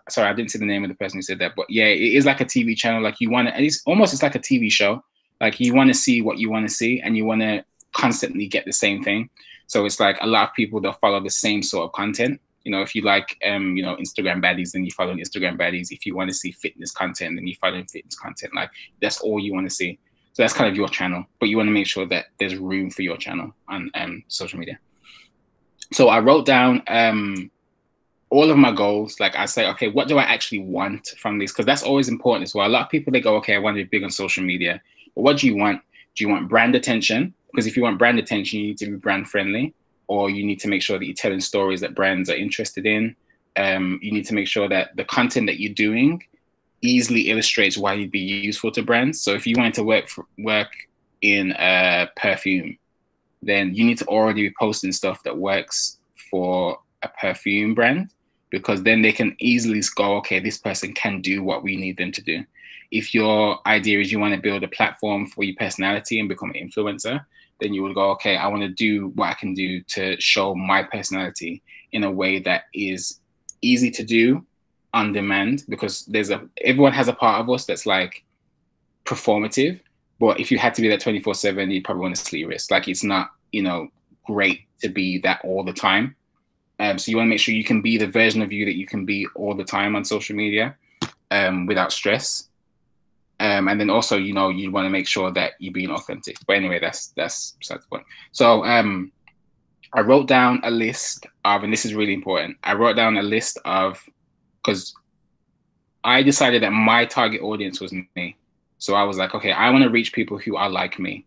sorry, I didn't say the name of the person who said that, but yeah, it is like a TV channel. Like, you want to, it's like a TV show. Like, you want to see what you want to see, and you want to constantly get the same thing. So it's like a lot of people, they'll follow the same sort of content. You know, if you like, you know, Instagram baddies, then you follow Instagram baddies. If you want to see fitness content, then you follow fitness content. Like, that's all you want to see. So that's kind of your channel, but you want to make sure that there's room for your channel on social media. So I wrote down all of my goals. Like, I say, okay, what do I actually want from this? Because that's always important as well. A lot of people, they go, okay, I want to be big on social media, but what do you want? Do you want brand attention? Because if you want brand attention, you need to be brand friendly, or you need to make sure that you're telling stories that brands are interested in. You need to make sure that the content that you're doing easily illustrates why you'd be useful to brands. So if you wanted to work in perfume, then you need to already be posting stuff that works for a perfume brand, because then they can easily go, okay, this person can do what we need them to do. If your idea is you want to build a platform for your personality and become an influencer, then you would go, okay, I want to do what I can do to show my personality in a way that is easy to do, on demand, because everyone has a part of us that's like performative. But if you had to be that 24/7, you'd probably want to slit your wrist. Like, it's not, you know, great to be that all the time. So you want to make sure you can be the version of you that you can be all the time on social media, without stress. And then also, you know, you want to make sure that you're being authentic. But anyway, that's besides the point. So I wrote down a list of, and this is really important, I wrote down a list of, because I decided that my target audience was me. So I was like, okay, I want to reach people who are like me.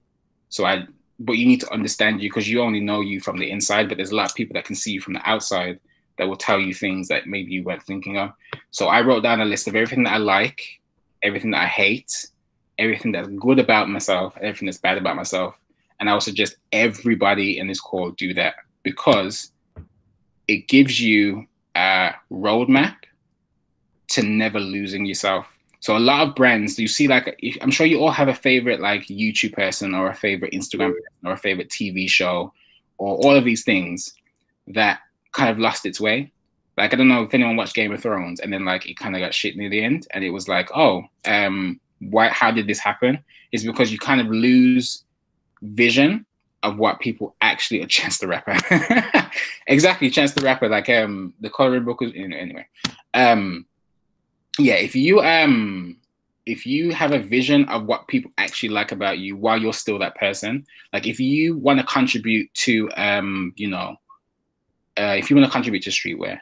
But you need to understand you, because you only know you from the inside, but there's a lot of people that can see you from the outside that will tell you things that maybe you weren't thinking of. So I wrote down a list of everything that I like, everything that I hate, everything that's good about myself, everything that's bad about myself. And I would suggest everybody in this call do that, because it gives you a roadmap to never losing yourself. So a lot of brands, you see, like, I'm sure you all have a favorite like YouTube person, or a favorite Instagram person, or a favorite TV show, or all of these things that kind of lost its way. Like, I don't know if anyone watched Game of Thrones, and then like it kind of got shit near the end, and it was like, oh, how did this happen? It's because you kind of lose vision of what people actually are. Chance the Rapper. Exactly, Chance the Rapper, like the coloring book was, you know, anyway. Yeah, if you have a vision of what people actually like about you while you're still that person, like if you want to contribute to you know, if you want to contribute to streetwear,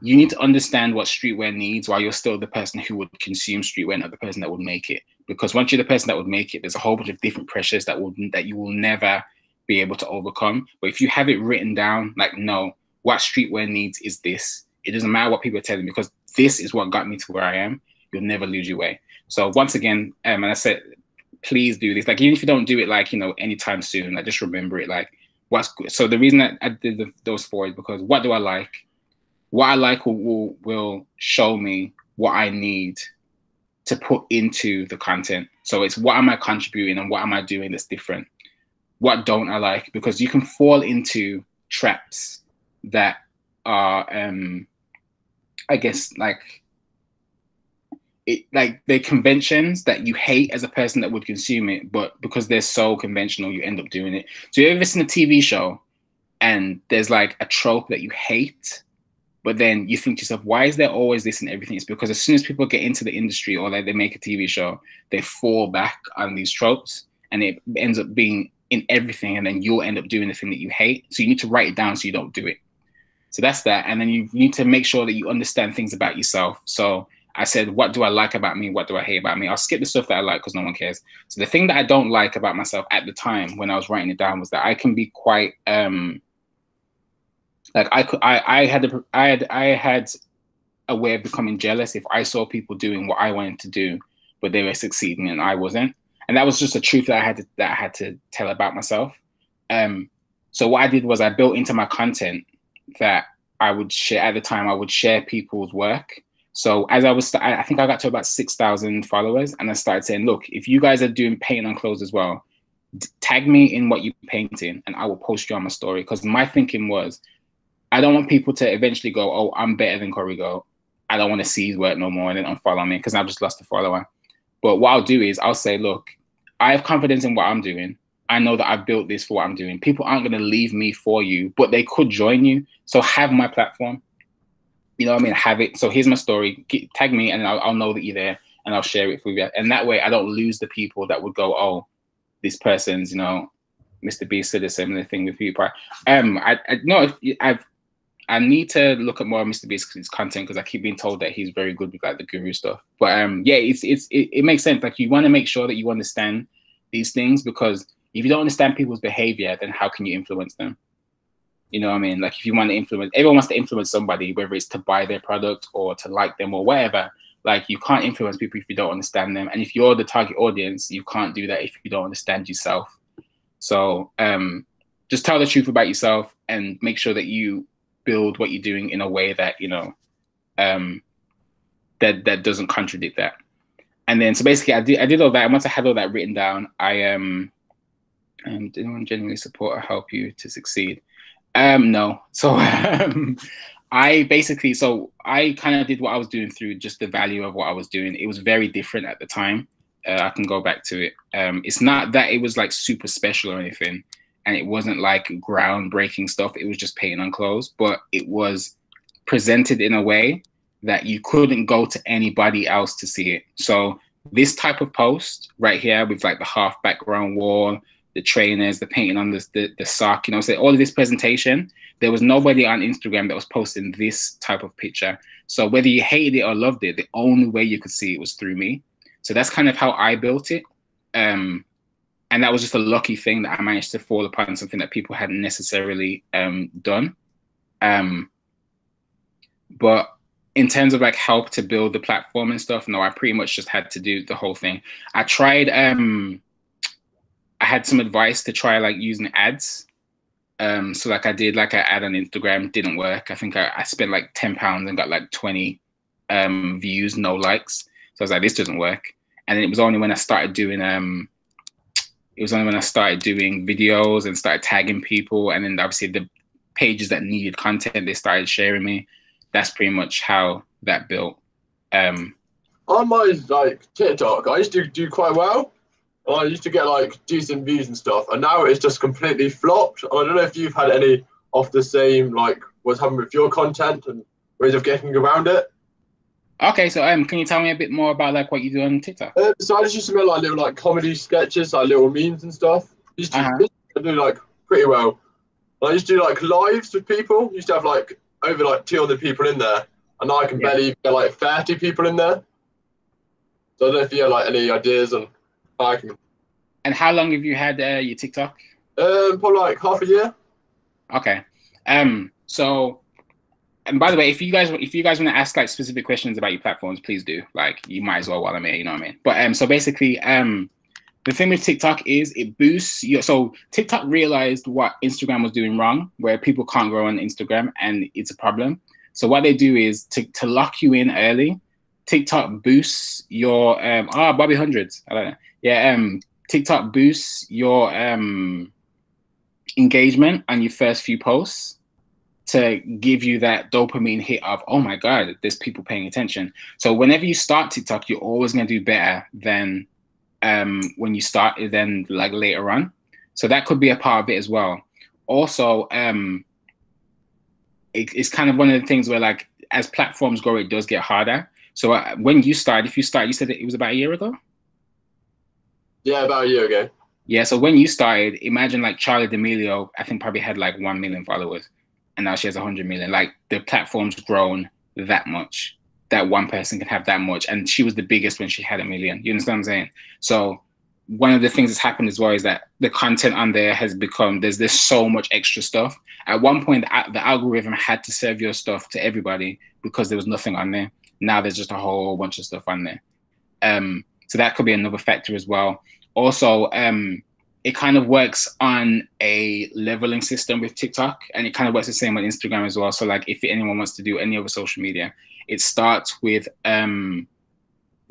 you need to understand what streetwear needs while you're still the person who would consume streetwear, not the person that would make it. Because once you're the person that would make it, there's a whole bunch of different pressures that you will never be able to overcome. But if you have it written down, like, no, what streetwear needs is this. It doesn't matter what people are telling me, because this is what got me to where I am. You'll never lose your way. So once again, and I said, please do this. Like, even if you don't do it, like, you know, anytime soon, like, just remember it. Like, what's good. So the reason that I did those 4 is because what do I like? What I like will show me what I need to put into the content. So it's what am I contributing and what am I doing that's different? What don't I like? Because you can fall into traps that are, I guess, like they're conventions that you hate as a person that would consume it, but because they're so conventional, you end up doing it. So you ever listen to a TV show and there's like a trope that you hate, but then you think to yourself, why is there always this in everything? It's because as soon as people get into the industry or like they make a TV show, they fall back on these tropes and it ends up being in everything, and then you'll end up doing the thing that you hate. So you need to write it down so you don't do it. So that's that. And then you need to make sure that you understand things about yourself. So I said, what do I like about me? What do I hate about me? I'll skip the stuff that I like because no one cares. So the thing that I don't like about myself at the time when I was writing it down was that I can be quite like I had a way of becoming jealous if I saw people doing what I wanted to do, but they were succeeding and I wasn't. And that was just a truth that I had to tell about myself. So what I did was I built into my content that I would share at the time. I would share people's work. So as I think I got to about 6,000 followers, and I started saying, look, if you guys are doing painting on clothes as well, tag me in what you're painting, and I will post you on my story. Because my thinking was, I don't want people to eventually go, oh, I'm better than CurrieGOAT. I don't want to see his work no more, and then unfollow me because I've just lost a follower. But what I'll do is I'll say, look, I have confidence in what I'm doing. I know that I've built this for what I'm doing. People aren't going to leave me for you, but they could join you. So have my platform. You know what I mean? Have it. So here's my story. Tag me, and I'll know that you're there, and I'll share it for you. And that way, I don't lose the people that would go, oh, this person's, you know, Mr. Beast said a similar thing with PewDiePie. I need to look at more of Mr. Beast's content because I keep being told that he's very good with like the guru stuff. But yeah, it makes sense. Like you want to make sure that you understand these things, because if you don't understand people's behavior, then how can you influence them? You know what I mean? Like if you want to influence, everyone wants to influence somebody, whether it's to buy their product or to like them or whatever. Like you can't influence people if you don't understand them. And if you're the target audience, you can't do that if you don't understand yourself. So just tell the truth about yourself and make sure that you build what you're doing in a way that, you know, that doesn't contradict that. And then, so basically I did all that. And once I had all that written down, did anyone genuinely support or help you to succeed? No. So I kind of did what I was doing through just the value of what I was doing. It was very different at the time. I can go back to it. It's not that it was like super special or anything, and it wasn't like groundbreaking stuff. It was just painting on clothes, but it was presented in a way that you couldn't go to anybody else to see it. So this type of post right here with like the half background wall, the trainers, the painting on the sock, you know, so all of this presentation, there was nobody on Instagram that was posting this type of picture. So whether you hated it or loved it, the only way you could see it was through me. So that's kind of how I built it. And that was just a lucky thing that I managed to fall upon something that people hadn't necessarily done. But in terms of like help to build the platform and stuff, no, I pretty much just had to do the whole thing. I tried, I had some advice to try like using ads. So like I did like an ad on Instagram, didn't work. I think I spent like £10 and got like 20 views, no likes. So I was like, this doesn't work. And it was only when I started doing videos and started tagging people, and then obviously the pages that needed content, they started sharing me. That's pretty much how that built. On my like TikTok, I used to do quite well. I used to get like decent views and stuff, and now it's just completely flopped. I don't know if you've had any of the same, like what's happening with your content and ways of getting around it. Okay, so can you tell me a bit more about like what you do on TikTok? So I just used to make like little like comedy sketches, like little memes and stuff. Used to do like pretty well. I used to do like lives with people. Used to have like over like 200 people in there, and now I can barely get like 30 people in there. So I don't know if you have like any ideas on how I can. And how long have you had your TikTok? Probably like half a year. Okay. So, and by the way, if you guys want to ask like specific questions about your platforms, please do. Like, you might as well while I'm here, you know what I mean? But so basically, the thing with TikTok is it boosts your. So TikTok realized what Instagram was doing wrong, where people can't grow on Instagram, and it's a problem. So what they do is to lock you in early. TikTok boosts your Bobby Hundreds. I don't know. Yeah, TikTok boosts your engagement on your first few posts to give you that dopamine hit of, oh my God, there's people paying attention. So whenever you start TikTok, you're always going to do better than when you start then like later on. So that could be a part of it as well. also, it's kind of one of the things where, like, as platforms grow, it does get harder. So when you started, if you started, you said that it was about a year ago? Yeah, about a year ago. Yeah, so when you started, imagine like Charli D'Amelio, I think probably had like 1 million followers, and now she has 100 million. Like, the platform's grown that much, that one person can have that much, and she was the biggest when she had 1 million. You understand what I'm saying? So one of the things that's happened as well is that the content on there has become, there's so much extra stuff. At one point, the algorithm had to serve your stuff to everybody because there was nothing on there. Now there's just a whole bunch of stuff on there. So that could be another factor as well. Also, it kind of works on a leveling system with TikTok, and it kind of works the same on Instagram as well. So like, if anyone wants to do any other social media, it starts with the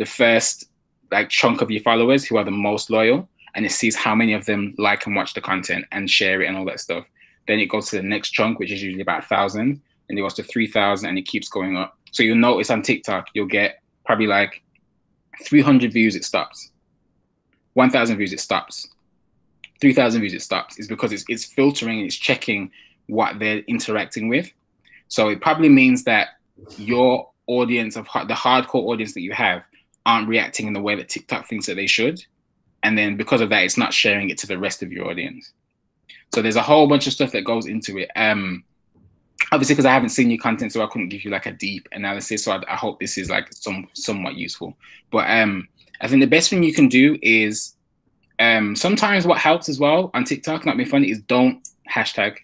first like chunk of your followers who are the most loyal, and it sees how many of them like and watch the content and share it and all that stuff. Then it goes to the next chunk, which is usually about 1,000, and it goes to 3,000, and it keeps going up. So you'll notice on TikTok, you'll get probably like 300 views, it stops. 1,000 views, it stops. 3,000 views, it stops. It's because it's filtering and it's checking what they're interacting with. So it probably means that your audience, of the hardcore audience that you have, aren't reacting in the way that TikTok thinks that they should. And then because of that, it's not sharing it to the rest of your audience. So there's a whole bunch of stuff that goes into it. Obviously, because I haven't seen your content, so I couldn't give you like a deep analysis. So I hope this is like somewhat useful. But I think the best thing you can do is, sometimes what helps as well on TikTok, not being funny, is don't hashtag.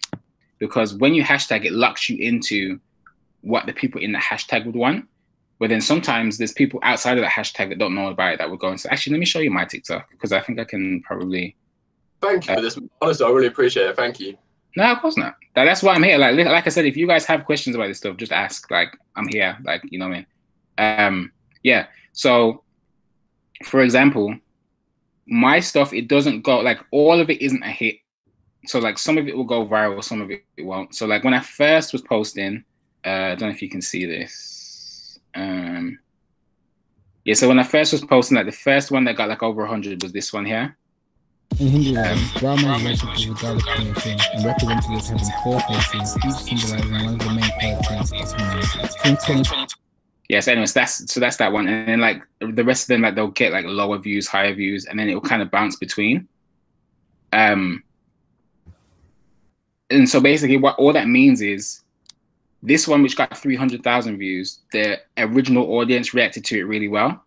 Because when you hashtag, it locks you into what the people in the hashtag would want. But then sometimes there's people outside of that hashtag that don't know about it that would go and say, actually, let me show you my TikTok, because I think I can probably. Thank you for this. Honestly, I really appreciate it. Thank you. No, of course not. That's why I'm here. Like I said, if you guys have questions about this stuff, just ask. Like, I'm here. Like, you know what I mean? Yeah. So, for example, my stuff, it doesn't go, like, all of it isn't a hit. So, like, some of it will go viral, some of it won't. So, like, when I first was posting, I don't know if you can see this. Yeah, so when I first was posting, like, the first one that got like over 100 was this one here. In Hinduism, Brahma is worshipped as a god of creation and represented as having 4 faces, each symbolizing one of the main qualities of humanity. Yes, anyways, that's that one. And then like the rest of them, like, they'll get like lower views, higher views, and then it will kind of bounce between. And so basically what all that means is, this one, which got 300,000 views, the original audience reacted to it really well.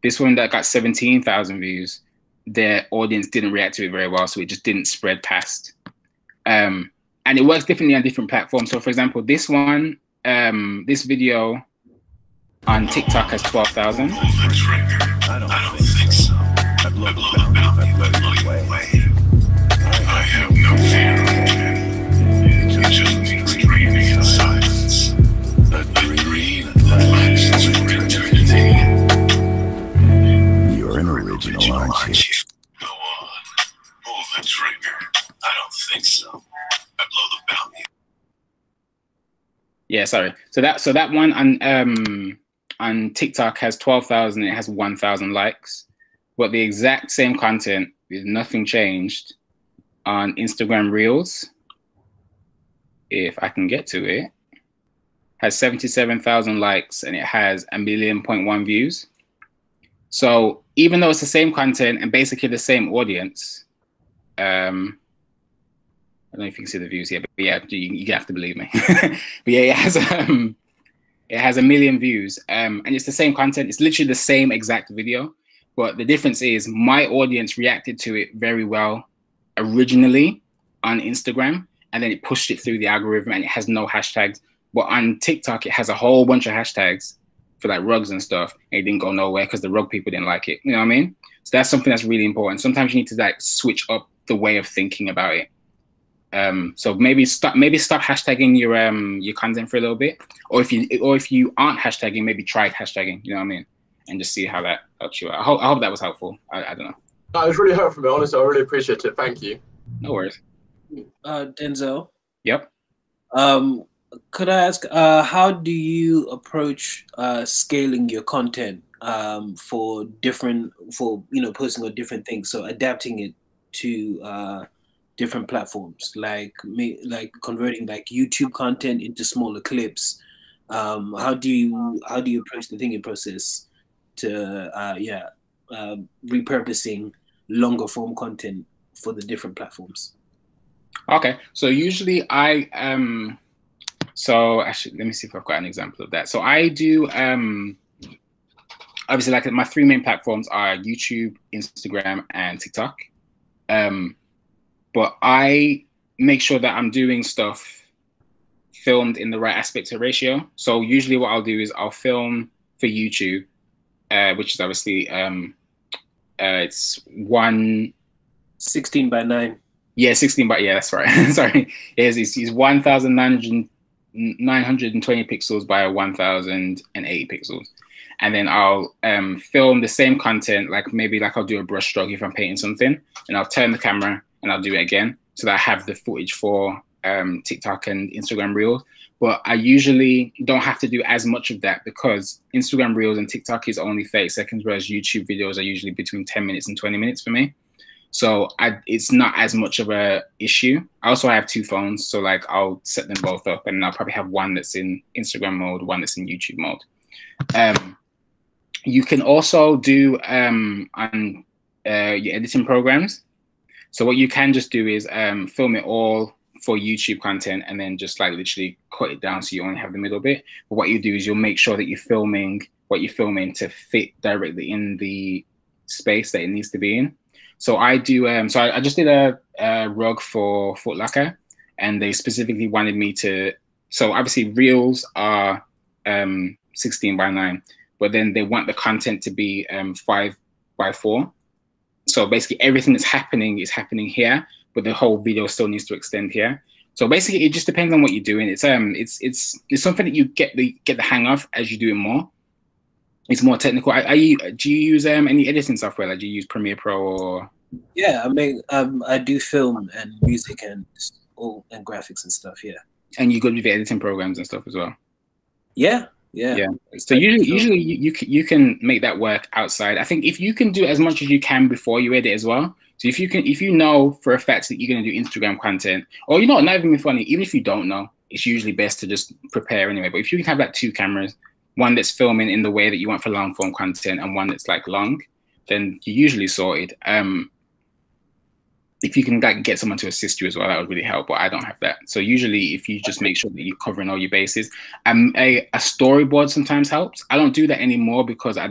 This one that got 17,000 views, their audience didn't react to it very well, so it just didn't spread past. And it works differently on different platforms. So for example, this one, this video on TikTok has 12,000. I don't think so. I blow the bounty I have no fear. It just means dreaming in silence. A dream that lasts for eternity. You're an original, aren't you? Go on. Pull the trigger. I don't think so. I blow the bounty. Yeah, sorry. So that one on TikTok has 12,000. It has 1,000 likes, but the exact same content with nothing changed on Instagram Reels, if I can get to it, has 77,000 likes and it has 1.1 million views. So even though it's the same content and basically the same audience, I don't know if you can see the views here, but yeah, you have to believe me. But yeah, it has 1 million views, and it's the same content. It's literally the same exact video, but the difference is my audience reacted to it very well originally on Instagram, and then it pushed it through the algorithm, and it has no hashtags. But on TikTok, it has a whole bunch of hashtags for like rugs and stuff, and it didn't go nowhere because the rug people didn't like it. You know what I mean? So that's something that's really important. Sometimes you need to like switch up the way of thinking about it. So maybe stop hashtagging your content for a little bit, or if you aren't hashtagging, maybe try hashtagging. You know what I mean? And just see how that helps you out. I hope that was helpful. I don't know. No, it was really helpful, man. Honestly, I really appreciate it. Thank you. No worries. Denzel. Yep. Could I ask, how do you approach scaling your content for posting on different things? So adapting it to different platforms, like converting like YouTube content into smaller clips. How do you approach the thinking process to repurposing longer form content for the different platforms? Okay, so usually I so actually let me see if I've got an example of that. So I do obviously, like, my three main platforms are YouTube, Instagram, and TikTok. But I make sure that I'm doing stuff filmed in the right aspect to ratio. So usually what I'll do is I'll film for YouTube, which is obviously it's 16 by 9. Yeah, 16 by, yeah, that's right. Sorry. It's 1,920 pixels by 1,080 pixels. And then I'll film the same content, like maybe like I'll do a brush stroke if I'm painting something, and I'll turn the camera and I'll do it again so that I have the footage for TikTok and Instagram Reels. But I usually don't have to do as much of that because Instagram Reels and TikTok is only 30 seconds, whereas YouTube videos are usually between 10 minutes and 20 minutes for me. So it's not as much of a issue. I also have two phones, so like I'll set them both up, and I'll probably have one that's in Instagram mode, one that's in YouTube mode. You can also do on your editing programs. So what you can just do is film it all for YouTube content and then just like literally cut it down so you only have the middle bit. But what you do is you'll make sure that you're filming what you're filming to fit directly in the space that it needs to be in. So I do, so I just did a rug for Foot Locker, and they specifically wanted me to, so obviously Reels are 16 by 9, but then they want the content to be 5 by 4. So basically everything that's happening is happening here, but the whole video still needs to extend here. So basically it just depends on what you're doing. It's something that you get the hang of as you do it more. It's more technical. Do you use any editing software? Like, do you use Premiere Pro or? Yeah, I do film and music and graphics and stuff. Yeah. And you go with the editing programs and stuff as well. Yeah. So usually you can make that work outside. I think if you can do as much as you can before you edit as well. So if you know for a fact that you're going to do Instagram content, or not even funny, even if you don't know, it's usually best to just prepare anyway. But if you can have like 2 cameras, one that's filming in the way that you want for long form content and one that's like long, then you're usually sorted. If you can like get someone to assist you as well, that would really help, but I don't have that. So usually if you just make sure that you're covering all your bases, a storyboard sometimes helps. I don't do that anymore because I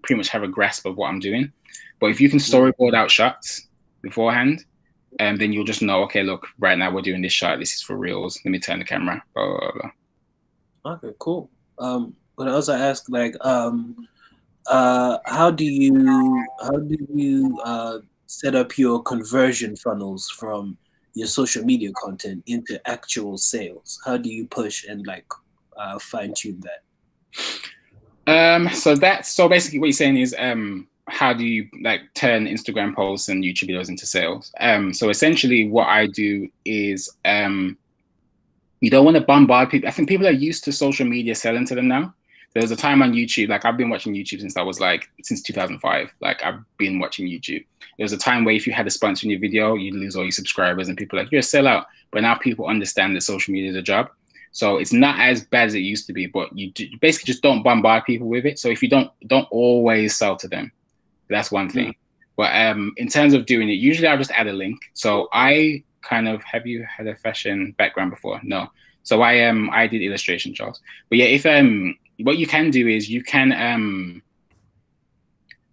pretty much have a grasp of what I'm doing. But if you can storyboard out shots beforehand, then you'll just know, okay, look, right now we're doing this shot. This is for Reels. Let me turn the camera. Blah, blah, blah. Okay, cool. But I also ask, like, how do you set up your conversion funnels from your social media content into actual sales? How do you push and like fine tune that? So basically what you're saying is how do you like turn Instagram posts and YouTube videos into sales? So essentially what I do is you don't want to bombard people. I think people are used to social media selling to them now. There was a time on YouTube, like I've been watching YouTube since 2005. Like I've been watching YouTube. There was a time where if you had a sponsor in your video, you'd lose all your subscribers and people are like, you're a sellout. But now people understand that social media is a job. So it's not as bad as it used to be, but you basically just don't bombard people with it. So if you don't always sell to them, that's one thing. But in terms of doing it, usually I'll just add a link. So I kind of, have you had a fashion background before? No. So I did illustration, Charles. But yeah, if what you can do is you can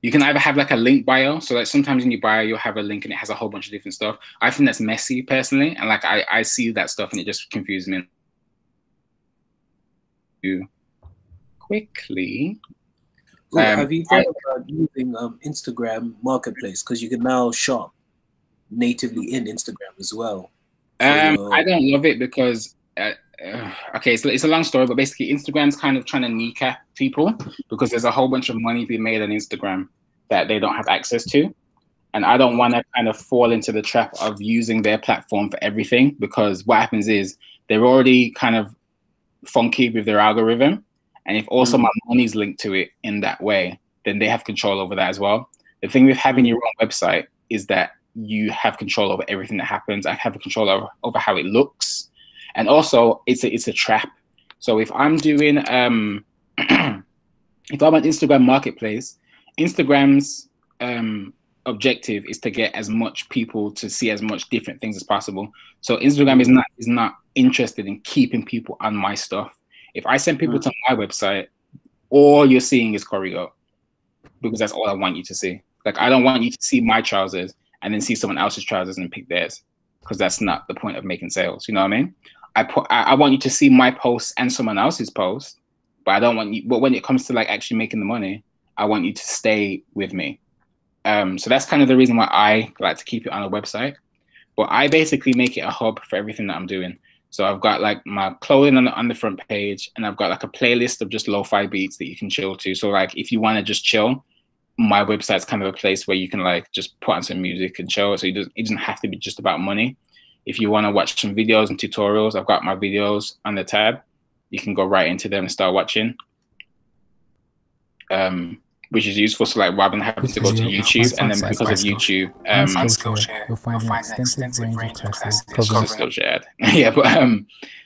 either have like a link bio. So like sometimes in your bio you'll have a link and it has a whole bunch of different stuff. I think that's messy personally, and like I see that stuff and it just confuses me. Quickly. Have you thought about using Instagram Marketplace, because you can now shop natively in Instagram as well? I don't love it because okay, so it's a long story, but basically Instagram's kind of trying to kneecap people because there's a whole bunch of money being made on Instagram that they don't have access to. And I don't want to kind of fall into the trap of using their platform for everything, because what happens is they're already kind of funky with their algorithm. And if also my money's linked to it in that way, then they have control over that as well. The thing with having your own website is that you have control over everything that happens. I have control over how it looks, and also it's a trap. So if I'm doing if I'm on Instagram Marketplace, Instagram's objective is to get as much people to see as much different things as possible. So Instagram is not interested in keeping people on my stuff. If I send people to my website, all you're seeing is CurrieGOAT, because that's all I want you to see. Like, I don't want you to see my trousers and then see someone else's trousers and pick theirs, because that's not the point of making sales. You know what I mean? I want you to see my post and someone else's post, but I don't want you. But when it comes to like actually making the money, I want you to stay with me. So that's kind of the reason why I like to keep it on a website. But I basically make it a hub for everything that I'm doing. So I've got like my clothing on the front page, and I've got like a playlist of just lo-fi beats that you can chill to. So like if you want to just chill, my website's kind of a place where you can like just put on some music and chill. So it doesn't have to be just about money. If you want to watch some videos and tutorials, I've got my videos on the tab. You can go right into them and start watching, which is useful. So like rather than having to go to YouTube, and then because of YouTube, you'll find an extensive range of classes. Skillshare. Yeah, but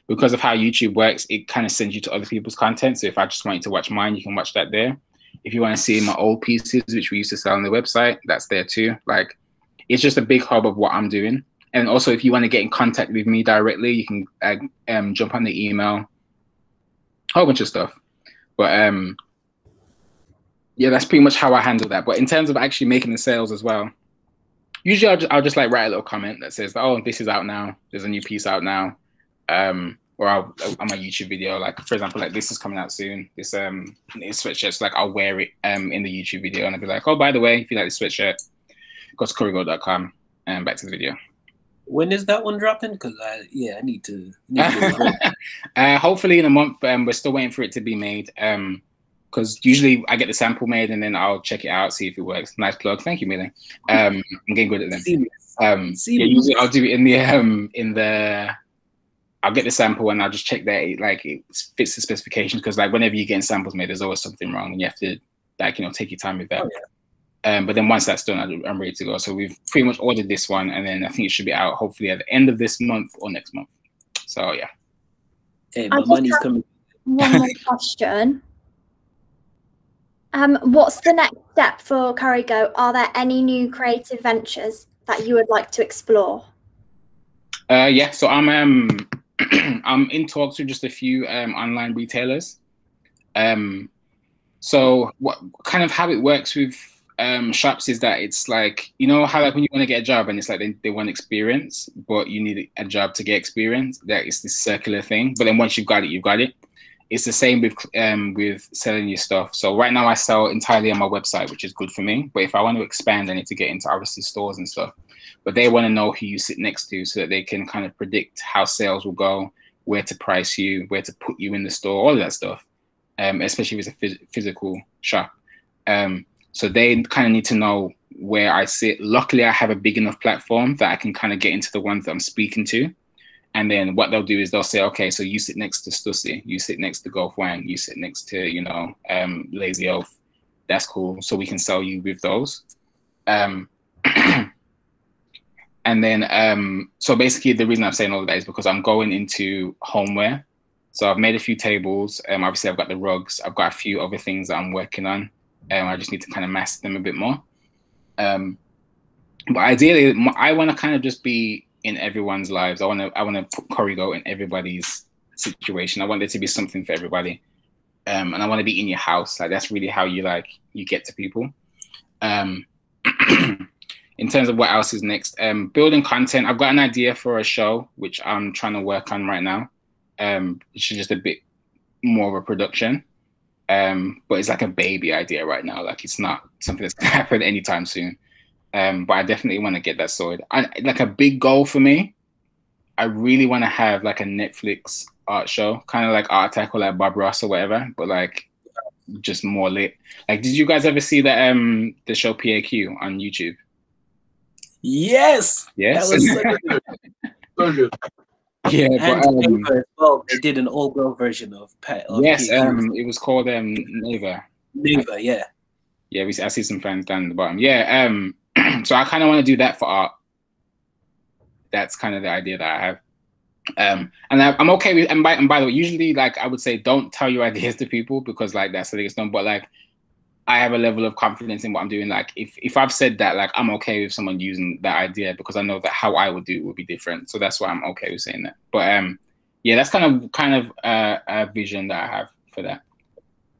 because of how YouTube works, it kind of sends you to other people's content. So if I just want you to watch mine, you can watch that there. If you want to see my old pieces, which we used to sell on the website, that's there too. Like, it's just a big hub of what I'm doing. And also, if you want to get in contact with me directly, you can jump on the email, a whole bunch of stuff. But yeah, that's pretty much how I handle that. But in terms of actually making the sales as well, usually I'll just like write a little comment that says, oh, this is out now. There's a new piece out now. Or on my YouTube video, like for example, like this is coming out soon. This sweatshirt, so like I'll wear it in the YouTube video, and I'll be like, oh, by the way, if you like this sweatshirt, go to CurrieGOAT.com. And back to the video. When is that one dropping? Because I need to. Hopefully in a month. We're still waiting for it to be made. Because usually I get the sample made and then I'll check it out, see if it works. Nice plug, thank you, Millie. I'm getting good at them. Yeah, usually I'll do it in the. I'll get the sample and I'll just check that it fits the specifications, because like whenever you're getting samples made, there's always something wrong and you have to like take your time with that. Oh, yeah. But then once that's done, I'm ready to go. So we've pretty much ordered this one, and then I think it should be out hopefully at the end of this month or next month. So yeah. Hey, my money's coming. One more question. What's the next step for CurrieGOAT? Are there any new creative ventures that you would like to explore? Yeah, so I'm in talks with just a few online retailers. So what kind of how it works with shops is that it's like, you know how like when you want to get a job and it's like they want experience, but you need a job to get experience. That is this circular thing. But then once you've got it, you've got it. It's the same with selling your stuff. So right now I sell entirely on my website, which is good for me. But if I want to expand, I need to get into obviously stores and stuff. But they want to know who you sit next to so that they can kind of predict how sales will go, where to price you, where to put you in the store, all of that stuff, especially if it's a physical shop. So they kind of need to know where I sit. Luckily, I have a big enough platform that I can kind of get into the ones that I'm speaking to. And then what they'll do is they'll say, okay, so you sit next to Stussy, you sit next to Golf Wang, you sit next to, Lazy Oaf. That's cool. So we can sell you with those. And then, so basically the reason I'm saying all of that is because I'm going into homeware. So I've made a few tables. Obviously I've got the rugs. I've got a few other things that I'm working on. I just need to kind of master them a bit more. But ideally, I want to kind of just be in everyone's lives. I want to put CurrieGOAT in everybody's situation. I want there to be something for everybody. And I want to be in your house. Like that's really how you get to people. In terms of what else is next, building content. I've got an idea for a show, which I'm trying to work on right now. Which is just a bit more of a production. But it's like a baby idea right now. Like it's not something that's gonna happen anytime soon. But I definitely want to get that sorted. Like a big goal for me, I really want to have like a Netflix art show, kind of like Art Attack or like Bob Ross or whatever, but like just more lit. Like, did you guys ever see the show PAQ on YouTube? Yes. Yes. That was so good. So good. Yeah, but they did an all-girl version of yes, PAQ. it was called Neva. Neva, yeah. Yeah, I see some fans down at the bottom. Yeah, so I kind of want to do that for art. that's kind of the idea that I have. And I'm okay with, and by the way, usually like I would say don't tell your ideas to people because like that's the biggest one, but like I have a level of confidence in what I'm doing. Like if I've said that, like I'm okay with someone using that idea because I know that how I would do it would be different. So that's why I'm okay with saying that. But yeah, that's kind of a vision that I have for that.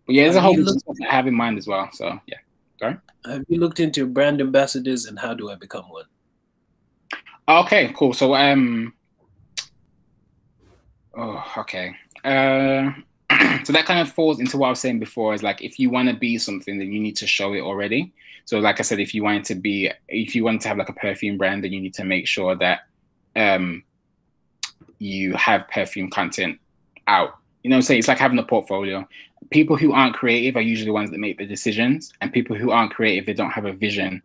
But yeah, there's a whole bunch of stuff that I have in mind as well. So yeah, sorry. Have you looked into brand ambassadors and how do I become one? Okay, cool. So okay. So that kind of falls into what I was saying before, is like if you want to be something, then you need to show it already. So like I said, if you wanted to have like a perfume brand, then you need to make sure that you have perfume content out. You know what I'm saying? It's like having a portfolio. People who aren't creative are usually the ones that make the decisions, and people who aren't creative, they don't have a vision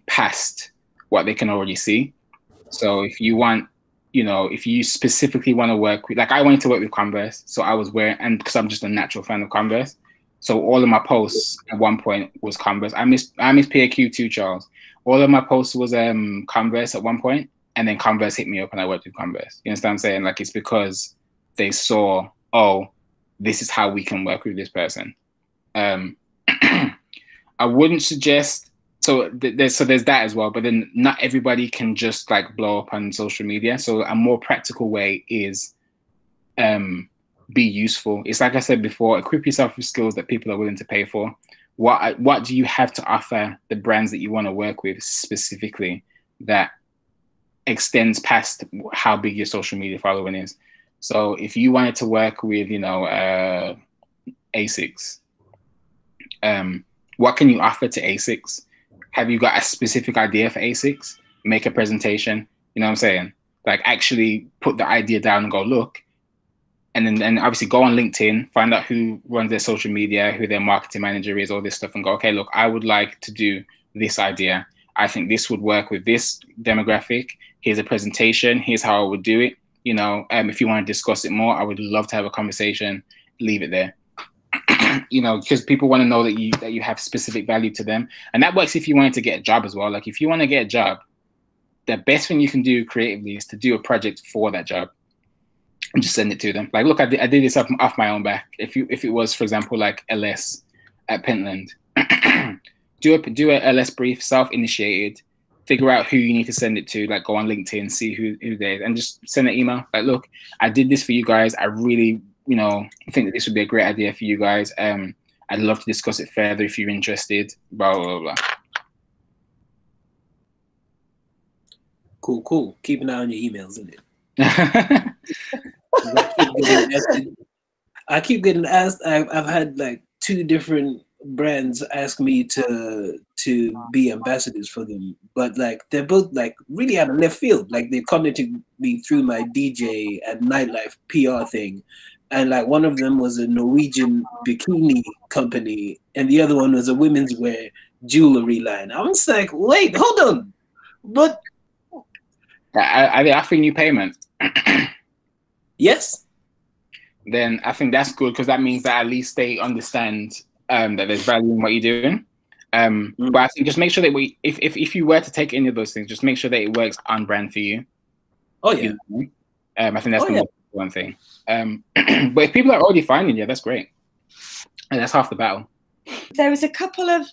past what they can already see. So if you want, you know, if you specifically want to work with, like I wanted to work with Converse, so I was wearing, and because I'm just a natural fan of Converse, so all of my posts at one point was Converse. I miss PAQ too, Charles. All of my posts was Converse at one point, and then Converse hit me up and I worked with Converse. You understand what I'm saying? Like it's because they saw, oh, this is how we can work with this person. I wouldn't suggest. So there's that as well, but then not everybody can just like blow up on social media. So a more practical way is be useful. It's like I said before, equip yourself with skills that people are willing to pay for. What do you have to offer the brands that you want to work with specifically that extends past how big your social media following is? So if you wanted to work with, you know, ASICS, what can you offer to ASICS? Have you got a specific idea for ASICS? Make a presentation, you know what I'm saying? Like actually put the idea down and go look. And then obviously go on LinkedIn, find out who runs their social media, who their marketing manager is, all this stuff, and go, okay, look, I would like to do this idea. I think this would work with this demographic. Here's a presentation. Here's how I would do it. You know, if you want to discuss it more, I would love to have a conversation. Leave it there. You know, because people want to know that you have specific value to them. And that works if you wanted to get a job as well. Like if you want to get a job, the best thing you can do creatively is to do a project for that job and just send it to them. Like, look, I did this off my own back. If it was, for example, like LS at Pentland, do a LS brief, self-initiated, figure out who you need to send it to, like go on LinkedIn, see who they is, and just send an email. Like, look, I did this for you guys. I really, you know, think that this would be a great idea for you guys. I'd love to discuss it further if you're interested, blah, blah, blah, blah. Cool. Keep an eye on your emails, isn't it? I keep getting asked. I've had like 2 different brands ask me to be ambassadors for them, but like they're both like really out of left field. Like they contacted me through my DJ and nightlife PR thing, and like one of them was a Norwegian bikini company, and the other one was a women's wear jewelry line. I'm just like, wait, hold on, but are they offering you payment? Yes. Then I think that's good because that means that at least they understand that there's value in what you're doing. But I think just make sure that if you were to take any of those things, just make sure that it works on brand for you. Oh yeah. I think that's the most important thing. But if people are already finding you, that's great. And that's half the battle. There was a couple of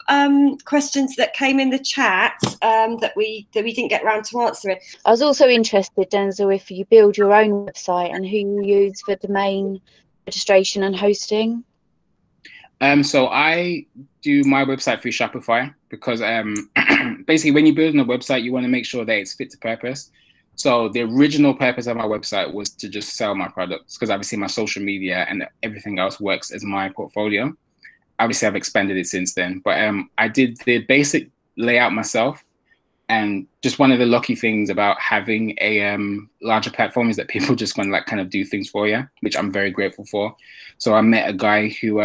questions that came in the chat that we didn't get around to answering. I was also interested, Denzel, if you build your own website and who you use for domain registration and hosting. So I do my website through Shopify because basically when you're building a website, you want to make sure that it's fit to purpose. So the original purpose of my website was to just sell my products because obviously my social media and everything else works as my portfolio. Obviously, I've expanded it since then, but I did the basic layout myself. And just one of the lucky things about having a larger platform is that people just want to like kind of do things for you, which I'm very grateful for. So I met a guy who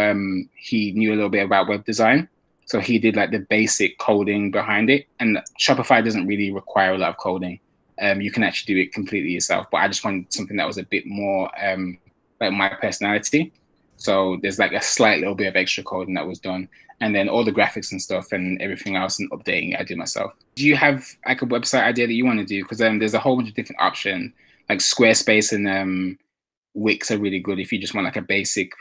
he knew a little bit about web design. So he did like the basic coding behind it. And Shopify doesn't really require a lot of coding. You can actually do it completely yourself. But I just wanted something that was a bit more like my personality. So there's like a slight little bit of extra coding that was done. And then all the graphics and stuff and everything else and updating I did myself. Do you have like a website idea that you want to do? Because there's a whole bunch of different options. Like Squarespace and Wix are really good if you just want like a basic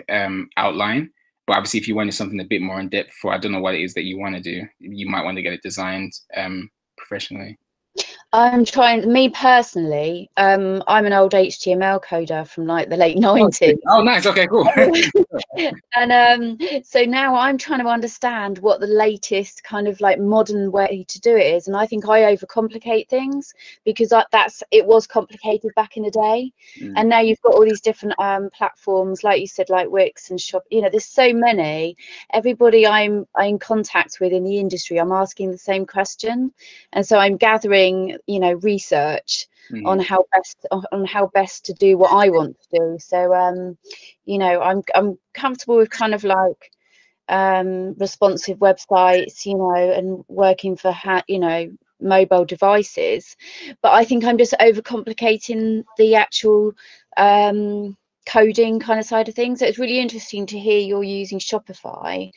outline. But obviously if you wanted something a bit more in depth for, I don't know what it is that you want to do, you might want to get it designed professionally. I'm trying, me personally, I'm an old HTML coder from like the late 90s. Oh, nice. Okay, cool. And so now I'm trying to understand what the latest kind of like modern way to do it is. And I think I overcomplicate things because it was complicated back in the day. And now you've got all these different platforms, like you said, like Wix and Shop. You know, there's so many. Everybody I'm in contact with in the industry, I'm asking the same question. And so I'm gathering, you know, research on how best to do what I want to do. So you know, I'm comfortable with kind of like responsive websites, you know, and working for you know, mobile devices, but I think I'm just overcomplicating the actual coding kind of side of things. So it's really interesting to hear you're using Shopify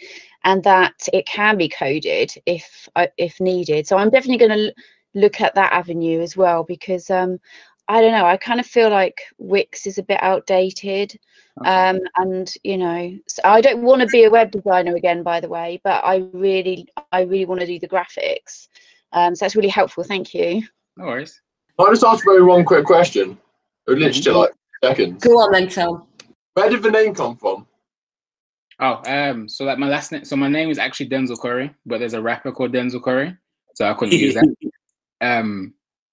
and that it can be coded if needed. So I'm definitely going to look at that avenue as well, because I don't know, I kind of feel like Wix is a bit outdated. Okay. And you know, so I don't want to be a web designer again, by the way, but I really want to do the graphics. So that's really helpful. Thank you. No worries. Can I just ask very one quick question? Literally like seconds. Go on then, Tom. Where did the name come from? Oh, so like my last name, so my name is actually Denzel Currie, but there's a rapper called Denzel Currie, so I couldn't use that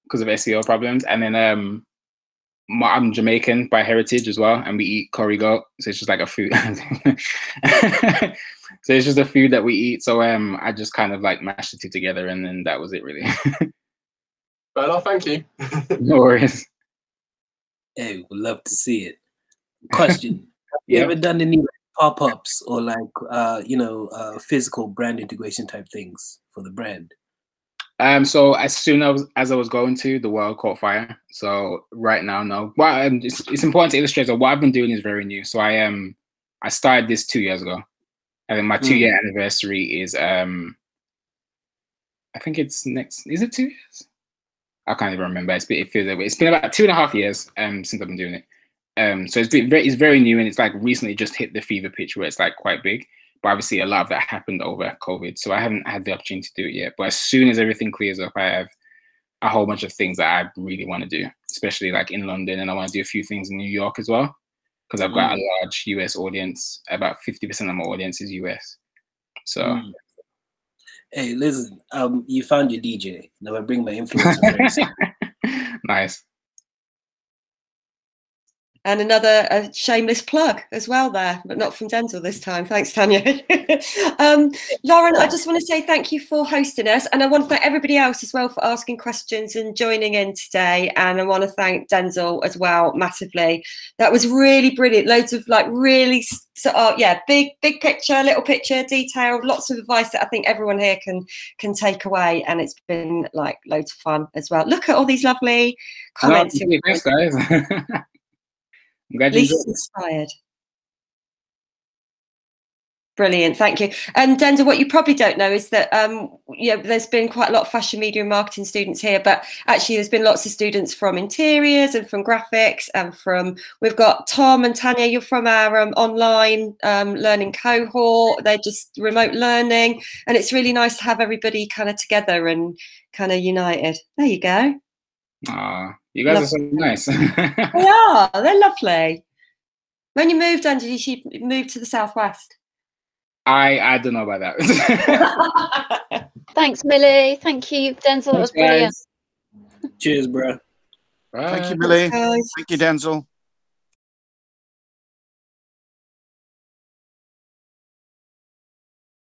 because of SEO problems. And then I'm Jamaican by heritage as well, and we eat CurrieGOAT, so it's just like a food. So it's just a food that we eat. So I just kind of like mashed the two together, and then that was it, really. Fair enough, thank you. No worries. Hey, would love to see it. Question: Have you ever done any pop-ups or like you know, physical brand integration type things for the brand? So as soon as I was going to, the world caught fire. So right now, no. Well, it's important to illustrate that what I've been doing is very new. So I started this 2 years ago, and then my 2-year anniversary is I think it's next. Is it 2 years? I can't even remember. It feels that way. It's been about 2.5 years since I've been doing it. So it's very new, and it's like recently just hit the fever pitch where it's like quite big. But obviously a lot of that happened over COVID, so I haven't had the opportunity to do it yet. But as soon as everything clears up, I have a whole bunch of things that I really want to do, especially like in London, and I want to do a few things in New York as well, because I've got a large US audience. About 50% of my audience is US. So, hey, listen, you found your DJ. Now I bring my influencer friends. Nice. And another shameless plug as well there, but not from Denzel this time. Thanks, Tanya. Lauren, I just want to say thank you for hosting us. And I want to thank everybody else as well for asking questions and joining in today. And I want to thank Denzel as well, massively. That was really brilliant. Loads of like really, big picture, little picture, detail, lots of advice that I think everyone here can take away. And it's been like loads of fun as well. Look at all these lovely comments. Thanks, guys. I'm glad you inspired. Brilliant, thank you. And Denzel, what you probably don't know is that there's been quite a lot of fashion media and marketing students here, but actually there's been lots of students from interiors and from graphics and we've got Tom and Tanya, you're from our online learning cohort. They're just remote learning, and it's really nice to have everybody kind of together and kind of united. There you go. You guys are so nice. They are. They're lovely. When you moved, Andrew, you moved to the southwest. I don't know about that. Thanks, Millie. Thank you, Denzel. That was brilliant. Cheers, bro. Bye. Thank you, Millie. Thank you, Denzel.